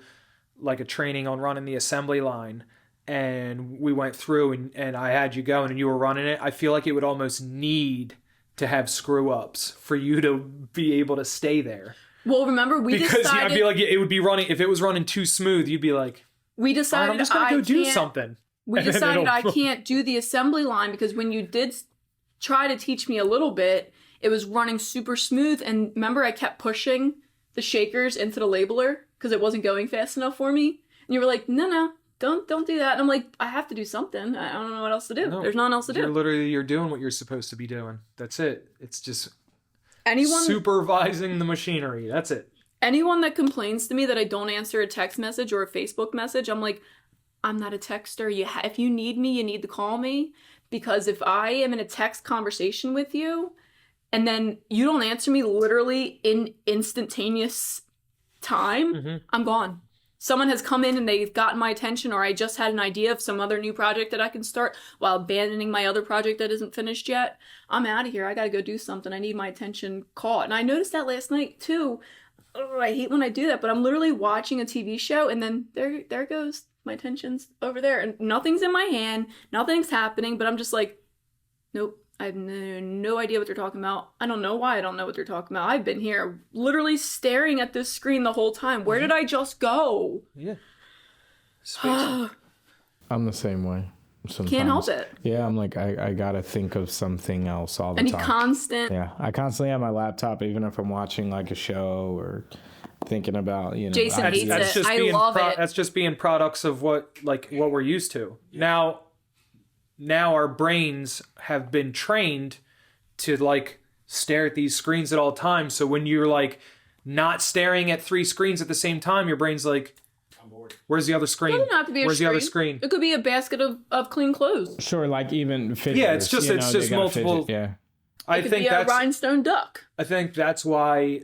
like a training on running the assembly line, and we went through and I had you going and you were running it, I feel like it would almost need to have screw ups for you to be able to stay there. Well, remember, Because I feel like it would be running, if it was running too smooth, you'd be like, we decided I'm just going to go do something. We decided I can't do the assembly line because when you did try to teach me a little bit, it was running super smooth. And remember, I kept pushing the shakers into the labeler because it wasn't going fast enough for me. And you were like, no, don't do that. And I'm like, I have to do something. I don't know what else to do. No, there's nothing else to do. You're doing what you're supposed to be doing. That's it. It's just Anyone supervising the machinery. That's it. Anyone that complains to me that I don't answer a text message or a Facebook message, I'm like, I'm not a texter. If you need me, you need to call me. Because if I am in a text conversation with you and then you don't answer me literally in instantaneous time, I'm gone. Someone has come in and they've gotten my attention, or I just had an idea of some other new project that I can start while abandoning my other project that isn't finished yet. I'm out of here. I got to go do something. I need my attention caught. And I noticed that last night too. Oh, I hate when I do that, but I'm literally watching a TV show and then there goes my attention's over there and nothing's in my hand, nothing's happening, but I'm just like, nope, I have no idea what they're talking about. I don't know why I don't know what they're talking about. I've been here literally staring at this screen the whole time. Where did I just go? Yeah. I'm the same way. Sometimes. Can't help it. Yeah, I'm like, I gotta think of something else all the Any time. constant. Yeah, I constantly have my laptop, even if I'm watching like a show or thinking about, Jason hates that's it. just love it. That's just being products of what we're used to. Yeah. Now our brains have been trained to like stare at these screens at all times. So when you're like not staring at 3 screens at the same time, your brain's like, where's the other screen? It doesn't have to be a Where's screen. the other screen? It could be a basket of clean clothes. Sure, like even fidgeters. Yeah, it's just multiple. Fidget, yeah. I It could think be a that's rhinestone duck. I think that's why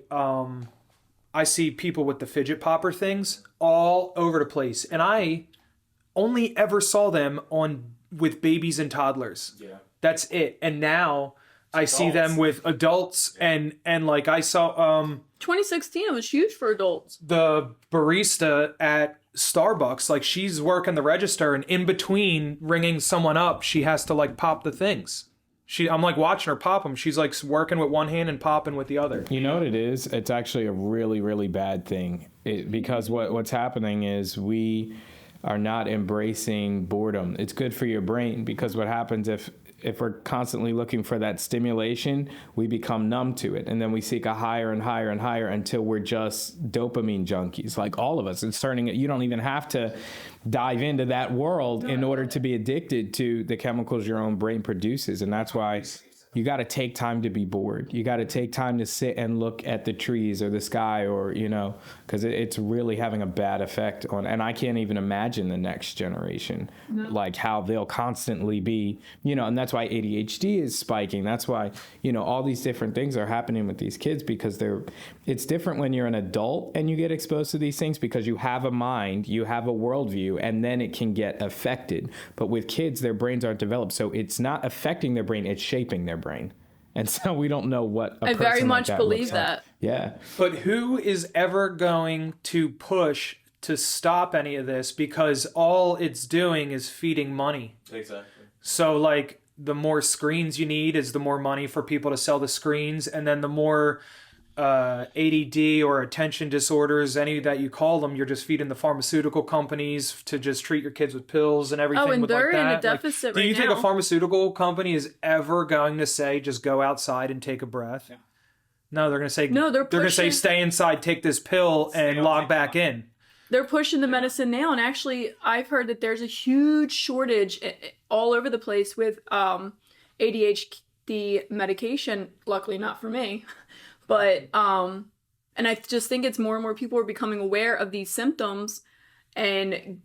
I see people with the fidget popper things all over the place, and I only ever saw them with babies and toddlers. Yeah, that's it. And now I see them with adults, and like I saw 2016, it was huge for adults. the barista at Starbucks, like she's working the register, and in between ringing someone up, she has to like pop the things. I'm like watching her pop them. She's like working with one hand and popping with the other. You know what it is? It's actually a really, really bad thing. Because what's happening is we are not embracing boredom. It's good for your brain, because what happens if we're constantly looking for that stimulation, we become numb to it. And then we seek a higher and higher and higher until we're just dopamine junkies, like all of us. You don't even have to dive into that world in order to be addicted to the chemicals your own brain produces. And that's why you got to take time to be bored. You got to take time to sit and look at the trees or the sky, or, because it's really having a bad effect on, and I can't even imagine the next generation, like how they'll constantly be, and that's why ADHD is spiking. That's why, all these different things are happening with these kids, because it's different when you're an adult and you get exposed to these things, because you have a mind, you have a worldview, and then it can get affected. But with kids, their brains aren't developed. So it's not affecting their brain, it's shaping their brain. And so we don't know what a I very person much like that believe looks like. that. Yeah. But who is ever going to push to stop any of this? Because all it's doing is feeding money. Exactly. So like the more screens you need is the more money for people to sell the screens, and then the more ADD or attention disorders, any that you call them, you're just feeding the pharmaceutical companies to just treat your kids with pills and everything. Oh, and with they're like that. in a deficit do you right think now. a pharmaceutical company is ever going to say just go outside and take a breath? Yeah. No, they're going to say No, they're going to say stay inside, take this pill, and log back in. They're pushing the medicine now, and actually, I've heard that there's a huge shortage all over the place with ADHD medication. Luckily, not for me, but and I just think it's more and more people are becoming aware of these symptoms, and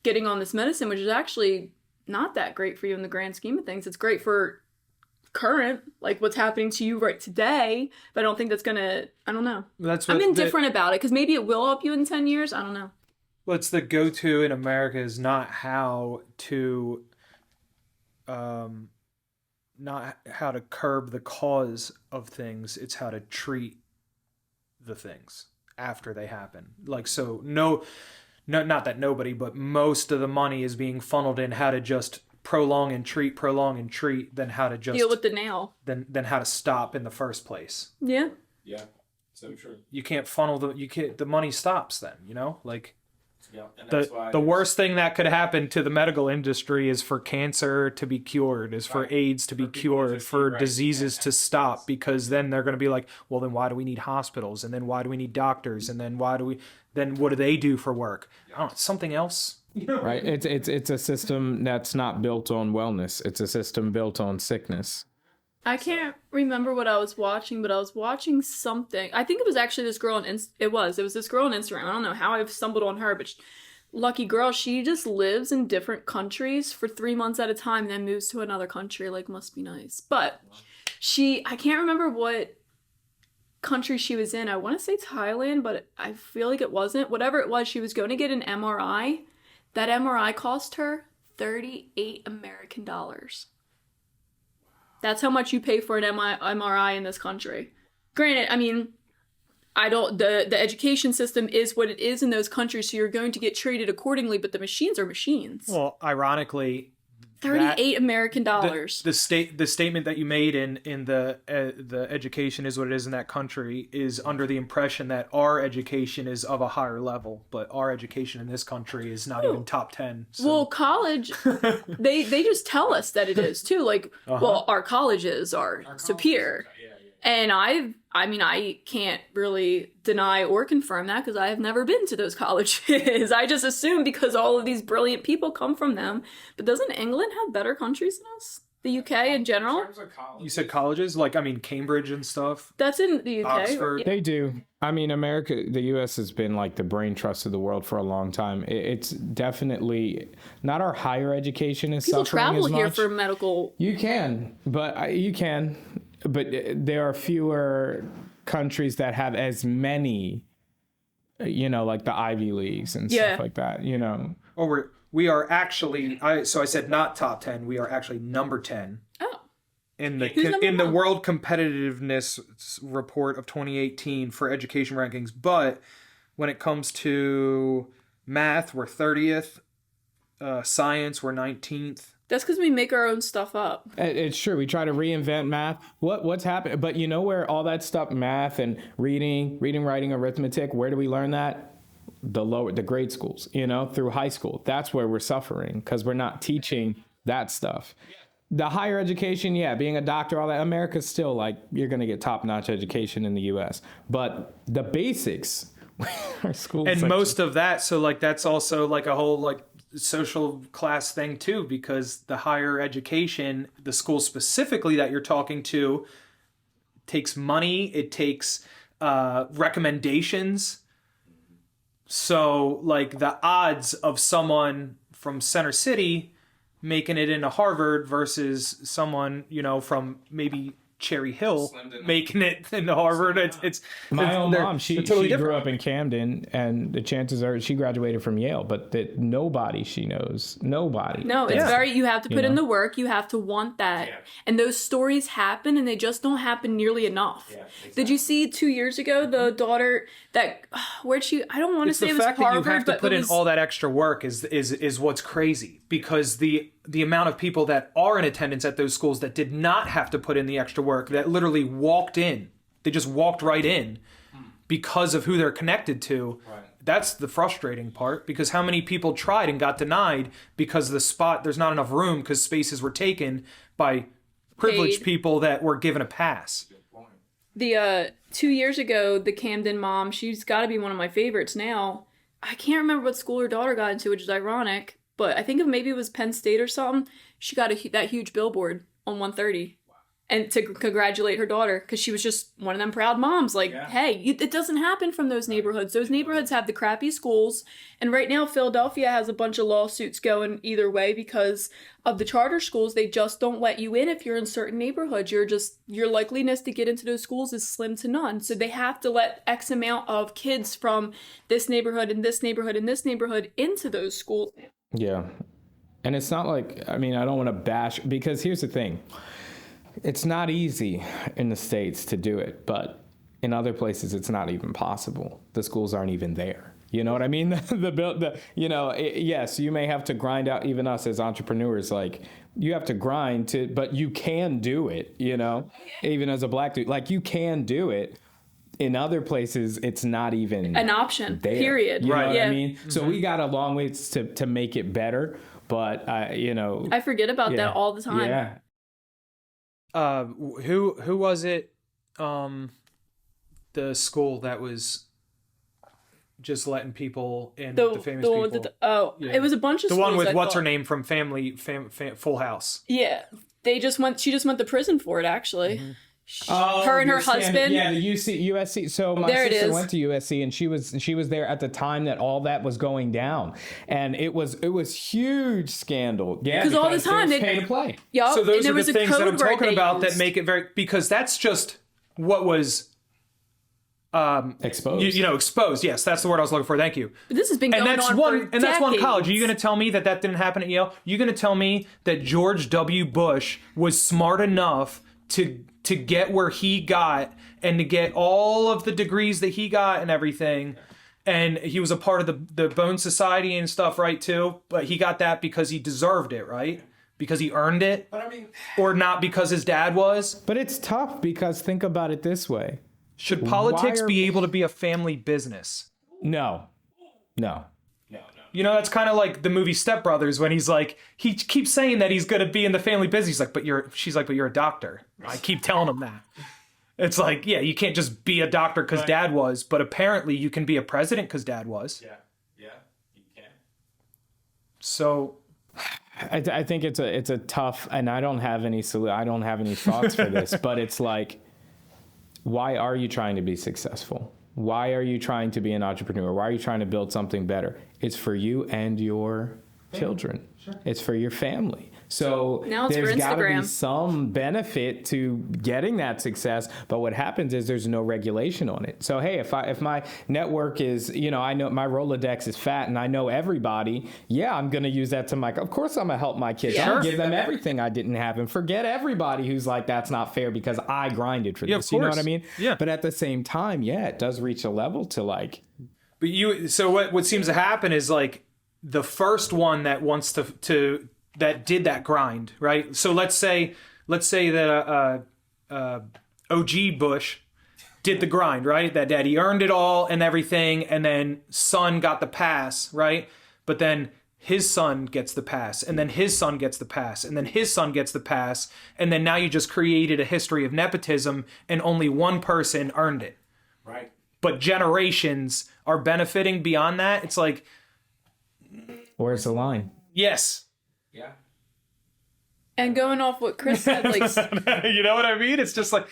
getting on this medicine, which is actually not that great for you in the grand scheme of things. It's great for current, like what's happening to you right today, but I don't think that's gonna, I don't know. I'm indifferent about it because maybe it will help you in 10 years. I don't know. Well, it's the go-to in America is not how to curb the cause of things. It's how to treat the things after they happen. Like, so no, not that nobody, but most of the money is being funneled in how to just prolong and treat, than how to just deal with the nail. Than how to stop in the first place. Yeah. Yeah. So true. You can't funnel the money stops then, you know? Like, yeah, and that's why the worst thing that could happen to the medical industry is for cancer to be cured, is for AIDS to be cured, for diseases to stop, because then they're going to be like, well, then why do we need hospitals? And then why do we need doctors? And then what do they do for work? I don't know, something else. Right. It's a system that's not built on wellness. It's a system built on sickness. I can't remember what I was watching, but I was watching something. I think it was actually this girl on it was this girl on Instagram. I don't know how I've stumbled on her, but lucky girl, she just lives in different countries for 3 months at a time, and then moves to another country. Like, must be nice. But I can't remember what country she was in. I want to say Thailand, but I feel like it wasn't. Whatever it was, she was going to get an MRI. That MRI cost her $38 American. That's how much you pay for an MRI in this country. Granted, I mean, the education system is what it is in those countries, so you're going to get treated accordingly, but the machines are machines. Well, ironically, $38 American. The statement that you made in the education is what it is in that country is under the impression that our education is of a higher level, but our education in this country is not even top 10. So. Well, college, they just tell us that it is too. Like, well, our colleges are superior. And I can't really deny or confirm that because I have never been to those colleges. I just assume because all of these brilliant people come from them. But doesn't England have better countries than us? The UK in general? You said colleges? Like, I mean, Cambridge and stuff? That's in the UK. Oxford. They do. I mean, the US has been like the brain trust of the world for a long time. It's definitely not our higher education is People suffering travel as here much. for medical. You can, but there are fewer countries that have as many, like the Ivy Leagues and stuff like that, Or we are actually, I said not top 10, we are actually number 10. Oh. In the World Competitiveness Report of 2018 for education rankings. But when it comes to math, we're 30th. Science, we're 19th. That's because we make our own stuff up. It's true. We try to reinvent math. What's happened? But you know where all that stuff, math and reading, writing, arithmetic, where do we learn that? The grade schools, through high school. That's where we're suffering because we're not teaching that stuff. The higher education, being a doctor, all that, America's still like, you're going to get top-notch education in the U.S. But the basics, our schools. And most of that, so like that's also like a whole like social class thing too, because the higher education, the school specifically that you're talking to, takes money, it takes recommendations. So like the odds of someone from Center City making it into Harvard versus someone, from maybe Cherry Hill making it into Harvard. It's my own mom. She totally grew up in Camden, and the chances are she graduated from Yale, but that nobody she knows, nobody. No, it's very. You have to put in the work. You have to want that, and those stories happen, and they just don't happen nearly enough. Yeah, exactly. Did you see 2 years ago the daughter that where'd she? I don't want to say it was Harvard, but the fact that you have to put in was, all that extra work is what's crazy, because the amount of people that are in attendance at those schools that did not have to put in the extra work, that literally walked in, they just walked right in because of who they're connected to. Right. That's the frustrating part, because how many people tried and got denied because there's not enough room because spaces were taken by privileged people that were given a pass. The 2 years ago, the Camden mom, she's got to be one of my favorites now. I can't remember what school her daughter got into, which is ironic. But I think maybe it was Penn State or something. She got that huge billboard on 130. Wow. and to congratulate her daughter because she was just one of them proud moms. Like, hey, it doesn't happen from those neighborhoods. Those neighborhoods have the crappy schools. And right now, Philadelphia has a bunch of lawsuits going either way because of the charter schools. They just don't let you in if you're in certain neighborhoods. Your likeliness to get into those schools is slim to none. So they have to let X amount of kids from this neighborhood and this neighborhood and this neighborhood into those schools. Yeah. And it's not like, I mean, I don't want to bash, because here's the thing. It's not easy in the States to do it, but in other places, it's not even possible. The schools aren't even there. You know what I mean? Yes, you may have to grind out, even us as entrepreneurs, like you have to grind to, but you can do it, even as a black dude, like you can do it. In other places, it's not even an option, there. period. You know what I mean? Mm-hmm. So we got a long ways to make it better, but I forget about that all the time. Yeah. Who was it? The school that was just letting people in, the famous people. It was a bunch of the schools. one with what's her name from Full House. Yeah, she just went to prison for it actually. Mm-hmm. Her and her husband. Yeah, the USC. So my sister went to USC, and she was there at the time that all that was going down, and it was huge scandal. Yeah, because all the time they pay to play. Yep. So those are the things that I'm talking about that make it very, because that's just what was exposed. Exposed. Yes, that's the word I was looking for. Thank you. But this has been going on for decades. And that's one college. Are you going to tell me that didn't happen at Yale? You're going to tell me that George W. Bush was smart enough to get where he got and to get all of the degrees that he got and everything, and he was a part of the Bone Society and stuff, right, too? But he got that because he deserved it, right? Because he earned it? But I mean, or not because his dad was? But it's tough, because think about it this way. Should politics be able to be a family business? No. That's kind of like the movie Step Brothers, when he's like, he keeps saying that he's going to be in the family business. He's like, but you're a doctor. I keep telling him that. It's like, yeah, you can't just be a doctor because dad was, but apparently you can be a president because dad was. Yeah, you can. So I think it's a tough, and I don't have any thoughts for this, but it's like, why are you trying to be successful? Why are you trying to be an entrepreneur? Why are you trying to build something better? It's for you and your children. Sure. It's for your family. So there's got to be some benefit to getting that success. But what happens is there's no regulation on it. So, hey, if my network is, I know my Rolodex is fat and I know everybody, I'm going to use that of course I'm going to help my kids. I'm going to give them everything I didn't have and forget everybody who's like, that's not fair because I grinded for this. You know what I mean? Yeah. But at the same time, it does reach a level to like. But so what seems to happen is like the first one that wants to that did that grind, right? So let's say that OG Bush did the grind, right? That daddy earned it all and everything, and then son got the pass, right? But then his son gets the pass, and then his son gets the pass, and then his son gets the pass, and then now you just created a history of nepotism, and only one person earned it, right? But generations are benefiting beyond that. It's like, where's the line? Yes. Yeah. And going off what Chris said, like, you know what I mean? It's just like,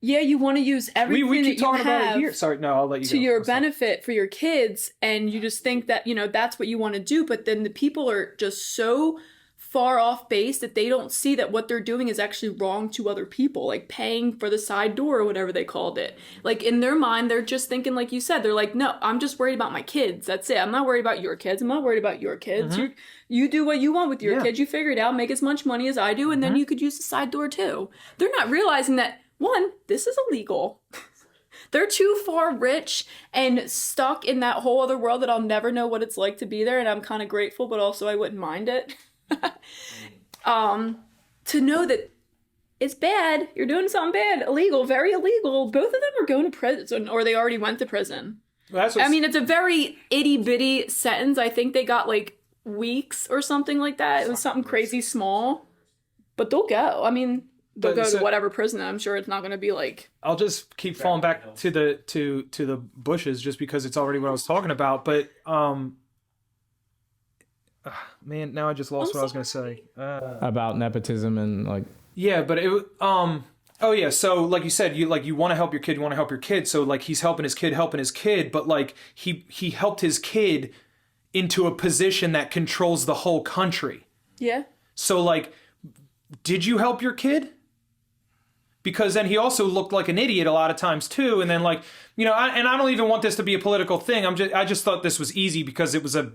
you want to use everything we keep that talking you have about it here. Sorry, no, I'll let you to go. your benefit for your kids, and you just think that that's what you want to do. But then the people are just so far off base that they don't see that what they're doing is actually wrong to other people, like paying for the side door or whatever they called it. Like in their mind, they're just thinking, like you said, they're like, no, I'm just worried about my kids. That's it. I'm not worried about your kids. I'm not worried about your kids. Mm-hmm. You do what you want with your kids. You figure it out, make as much money as I do, and then you could use the side door too. They're not realizing that, one, this is illegal. They're too far rich and stuck in that whole other world that I'll never know what it's like to be there, and I'm kind of grateful, but also I wouldn't mind it. To know that it's bad, you're doing something bad, illegal, very illegal. Both of them are going to prison, or they already went to prison. Well, it's a very itty-bitty sentence. I think they got like weeks or something like that. It was something crazy small, but they'll go. They'll go to whatever prison. I'm sure it's not going to be like. I'll just keep falling back to the Bushes just because it's already what I was talking about. But man, now I just lost what I was going to say about nepotism and like. Yeah, but oh yeah, so like you said, you want to help your kid, so like he's helping his kid, but like he helped his kid into a position that controls the whole country. Yeah. So like, did you help your kid? Because then he also looked like an idiot a lot of times too, and then like, I don't even want this to be a political thing. I just thought this was easy because it was a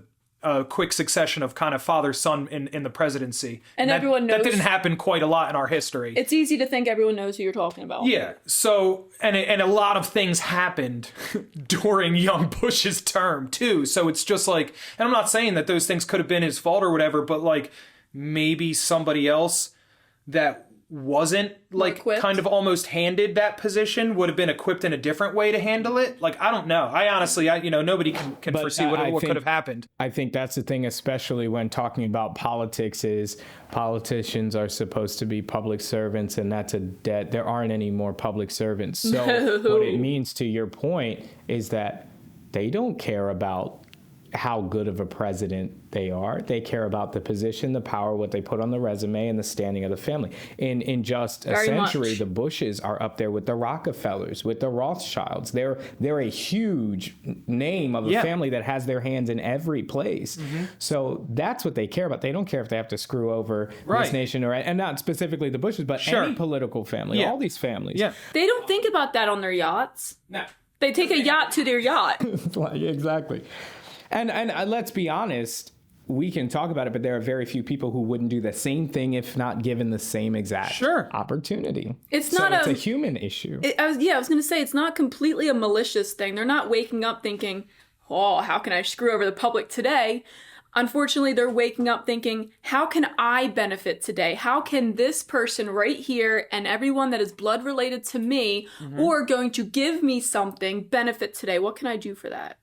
quick succession of kind of father-son in the presidency. And everyone knows. That didn't happen quite a lot in our history. It's easy to think everyone knows who you're talking about. Yeah. So, and a lot of things happened during young Bush's term too. So it's just like, and I'm not saying that those things could have been his fault or whatever, but like maybe somebody else that wasn't like kind of almost handed that position would have been equipped in a different way to handle it. Like, I don't know. I honestly, nobody can foresee what could have happened. I think that's the thing, especially when talking about politics, is politicians are supposed to be public servants, and that's a debt. There aren't any more public servants. So what it means, to your point, is that they don't care about how good of a president they are. They care about the position, the power, what they put on the resume, and the standing of the family. In just a century, the Bushes are up there with the Rockefellers, with the Rothschilds. They're a huge name of a family that has their hands in every place. Mm-hmm. So that's what they care about. They don't care if they have to screw over this nation, and not specifically the Bushes, but any political family, all these families. Yeah. They don't think about that on their yachts. No. They take a yacht to their yacht. Exactly. And let's be honest, we can talk about it, but there are very few people who wouldn't do the same thing if not given the same exact opportunity. It's a human issue. I was going to say, it's not completely a malicious thing. They're not waking up thinking, oh, how can I screw over the public today? Unfortunately, they're waking up thinking, how can I benefit today? How can this person right here and everyone that is blood related to me or going to give me something benefit today? What can I do for that?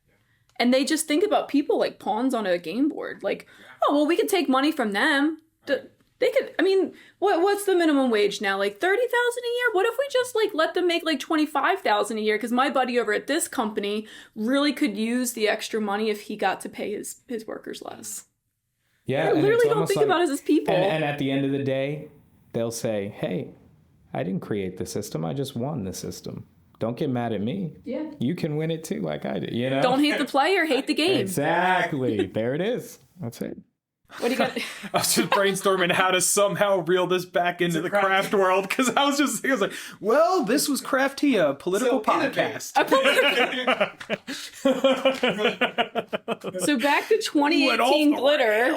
And they just think about people like pawns on a game board. Like, oh, well, we could take money from them. They could, what's the minimum wage now? Like $30,000 a year? What if we just like let them make like $25,000 a year? Because my buddy over at this company really could use the extra money if he got to pay his workers less. Yeah. I literally don't think about it as people. And at the end of the day, they'll say, hey, I didn't create the system. I just won the system. Don't get mad at me. Yeah. You can win it too, like I did, Don't hate the player, hate the game. Exactly. There it is. That's it. What do you got? I was just brainstorming how to somehow reel this back into the craft world, because I was like, well, this was Crafty, a political podcast. So back to 2018 glitter.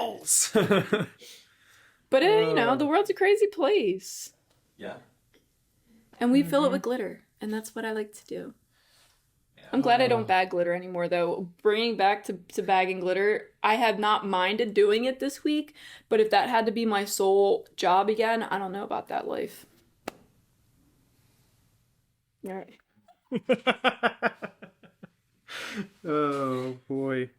But the world's a crazy place. Yeah. And we fill it with glitter. And that's what I like to do. I'm glad I don't bag glitter anymore, though. Bringing back to bagging glitter, I have not minded doing it this week. But if that had to be my sole job again, I don't know about that life. All right. Oh, boy.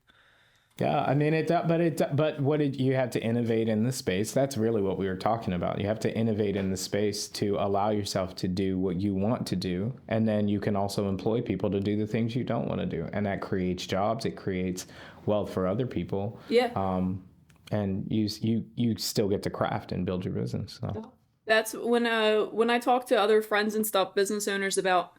Yeah, but you have to innovate in the space. That's really what we were talking about. You have to innovate in the space to allow yourself to do what you want to do, and then you can also employ people to do the things you don't want to do, and that creates jobs. It creates wealth for other people. Yeah. And you still get to craft and build your business. So. That's when I talk to other friends and stuff, business owners, about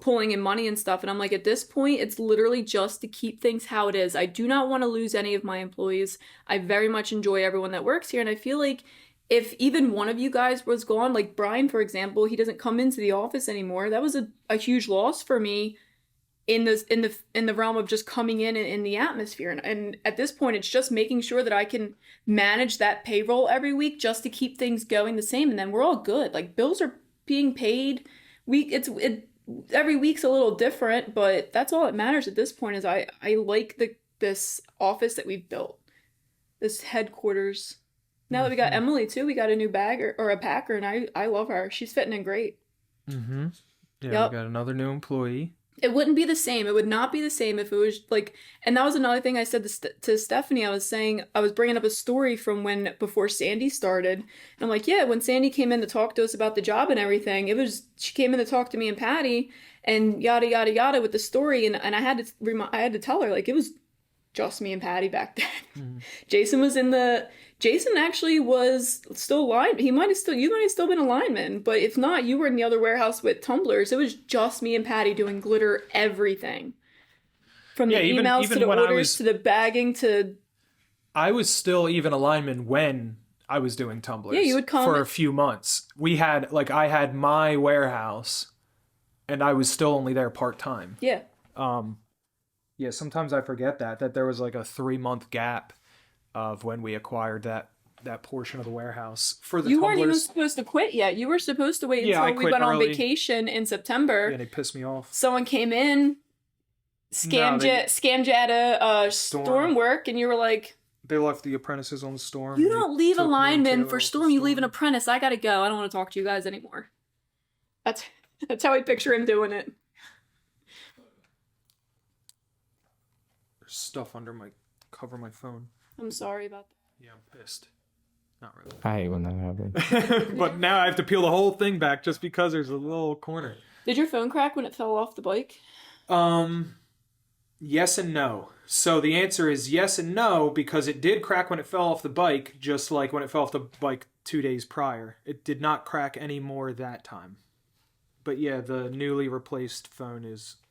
pulling in money and stuff, and I'm like, at this point, it's literally just to keep things how it is. I do not want to lose any of my employees. I very much enjoy everyone that works here, and I feel like if even one of you guys was gone, like Brian, for example, he doesn't come into the office anymore. That was a huge loss for me in the realm of just coming in the atmosphere. And at this point, it's just making sure that I can manage that payroll every week just to keep things going the same, and then we're all good. Like, bills are being paid. Every week's a little different, but that's all that matters at this point. Is I like this office that we've built, this headquarters. Now that we got Emily too, we got a new bagger or a packer, and I love her. She's fitting in great. Mm-hmm. Yeah, we got another new employee. It wouldn't be the same. It would not be the same if it was like, and that was another thing I said to Stephanie. I was bringing up a story from before Sandy started. And I'm like, yeah, when Sandy came in to talk to us about the job and everything, she came in to talk to me and Patty and yada, yada, yada with the story. And I had to tell her, like, it was just me and Patty back then. Mm-hmm. Jason actually was still line. You might have still been a lineman, but if not, you were in the other warehouse with tumblers. It was just me and Patty doing glitter everything. From the emails to the orders to the bagging to... I was still even a lineman when I was doing tumblers. Yeah, you would come for a few months. I had my warehouse, and I was still only there part-time. Yeah. Yeah, sometimes I forget that there was like a 3-month gap of when we acquired that portion of the warehouse for the You tumblers. weren't even supposed to quit yet. You were supposed to wait Yeah, until I we went on early. vacation in September. Yeah, they pissed me off. Someone came in, scammed you at a storm work, and you were like, They left the apprentices on the storm. you They don't leave a took me and lineman Taylor for off the storm, you leave an apprentice. I gotta go. I don't want to talk to you guys anymore. That's how I picture him doing it. There's stuff under my phone. I'm sorry about that. Yeah, I'm pissed. Not really. I hate when that happens. But now I have to peel the whole thing back just because there's a little corner. Did your phone crack when it fell off the bike? Yes and no. So the answer is yes and no, because it did crack when it fell off the bike, just like when it fell off the bike 2 days prior. It did not crack any more that time. But yeah, the newly replaced phone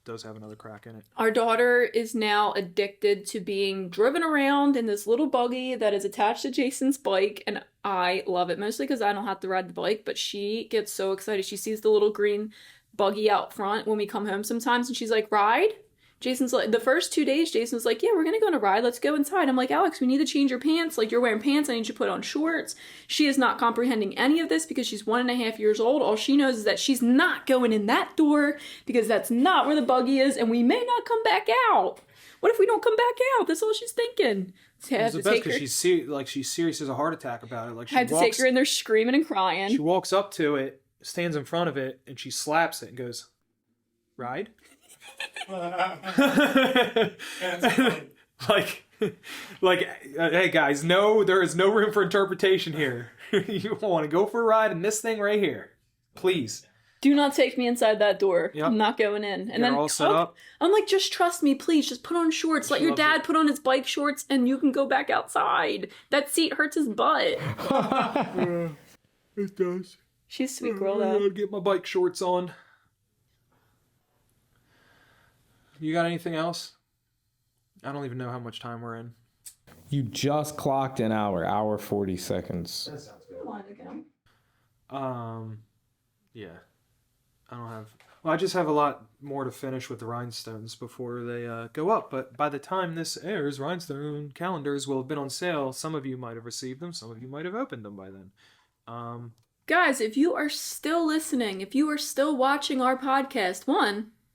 does have another crack in it. Our daughter is now addicted to being driven around in this little buggy that is attached to Jason's bike, and I love it, mostly because I don't have to ride the bike, but she gets so excited. She sees the little green buggy out front when we come home sometimes, and she's like, ride? Jason's like, the first 2 days, Jason was like, yeah, we're gonna go on a ride, let's go inside. I'm like, Alex, we need to change your pants. Like, you're wearing pants, I need you to put on shorts. She is not comprehending any of this because she's 1.5 years old. All she knows is that she's not going in that door because that's not where the buggy is, and we may not come back out. What if we don't come back out? That's all she's thinking. So I had to take her. She's serious as a heart attack about it. Like, she I had to take her in there screaming and crying. She walks up to it, stands in front of it, and she slaps it and goes, ride? Hey guys, no, there is no room for interpretation here. You want to go for a ride in this thing right here, please. Do not take me inside that door. Yep. I'm not going in. And then all set up. I'm like, just trust me, please. Just put on shorts. Let your dad put on his bike shorts, and you can go back outside. That seat hurts his butt. It does. She's a sweet girl, I though. gotta get my bike shorts on. You got anything else? I don't even know how much time we're in. You just clocked an hour 40 seconds. That sounds good. Yeah. I don't have... Well, I just have a lot more to finish with the rhinestones before they go up. But by the time this airs, rhinestone calendars will have been on sale. Some of you might have received them. Some of you might have opened them by then. Guys, if you are still listening, if you are still watching our podcast,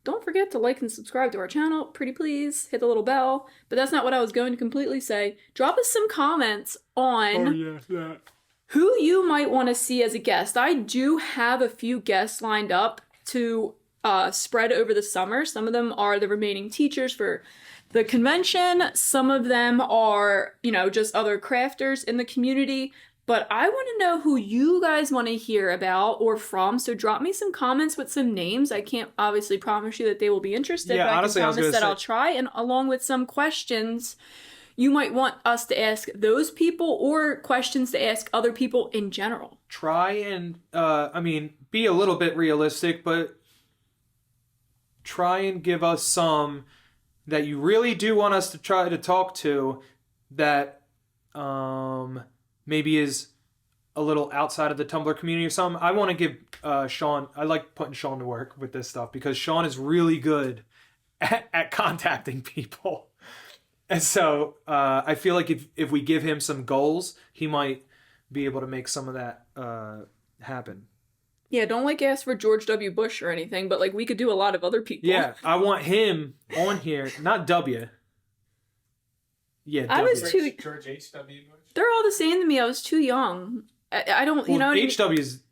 don't forget to like and subscribe to our channel. Pretty please. Hit the little bell. But that's not what I was going to completely say. Drop us some comments on who you might want to see as a guest. I do have a few guests lined up to spread over the summer. Some of them are the remaining teachers for the convention. Some of them are, just other crafters in the community. But I want to know who you guys want to hear about or from. So drop me some comments with some names. I can't obviously promise you that they will be interested, Yeah, but honestly, I can promise that I'll try. And along with some questions you might want us to ask those people or questions to ask other people in general. Try and, be a little bit realistic, but try and give us some that you really do want us to try to talk to that maybe is a little outside of the Tumblr community or something. I want to give Sean, I like putting Sean to work with this stuff because Sean is really good at contacting people. And so I feel like if we give him some goals, he might be able to make some of that happen. Yeah, don't ask for George W. Bush or anything, but we could do a lot of other people. Yeah, I want him on here, not W. Yeah, I W. was too... George H.W. Bush? They're all the same to me. I was too young. I don't, HW is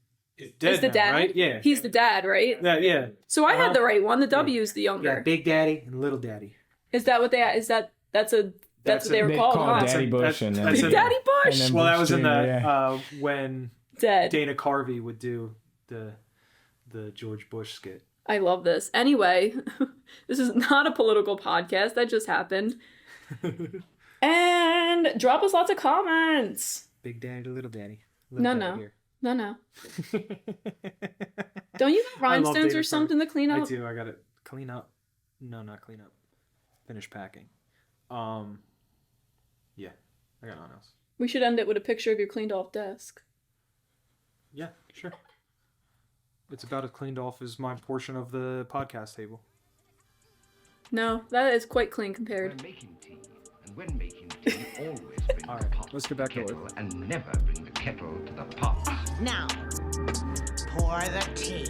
dead the now, dad, right? Yeah. He's the dad, right? Yeah. So I had the right one. The W is the younger. Yeah, Big Daddy and Little Daddy. Is that what they? That's what they were called? Huh? Daddy Bush and then Big Daddy Bush. and then Well, that Bush was in Jr., the when Dead. Dana Carvey would do the George Bush skit. I love this. Anyway, this is not a political podcast. That just happened. And drop us lots of comments. Big Daddy to Little Daddy. No. Don't you have I love rhinestones David or something to clean I up? do. I got to clean up. No, not clean up. Finish packing. Yeah. I got nothing else. We should end it with a picture of your cleaned off desk. Yeah, sure. It's about as cleaned off as my portion of the podcast table. No, that is quite clean compared. When making tea, and when making tea, always bring All the right, pot let's to get back the to kettle work. and never bring the kettle to the pot. Now, pour the tea.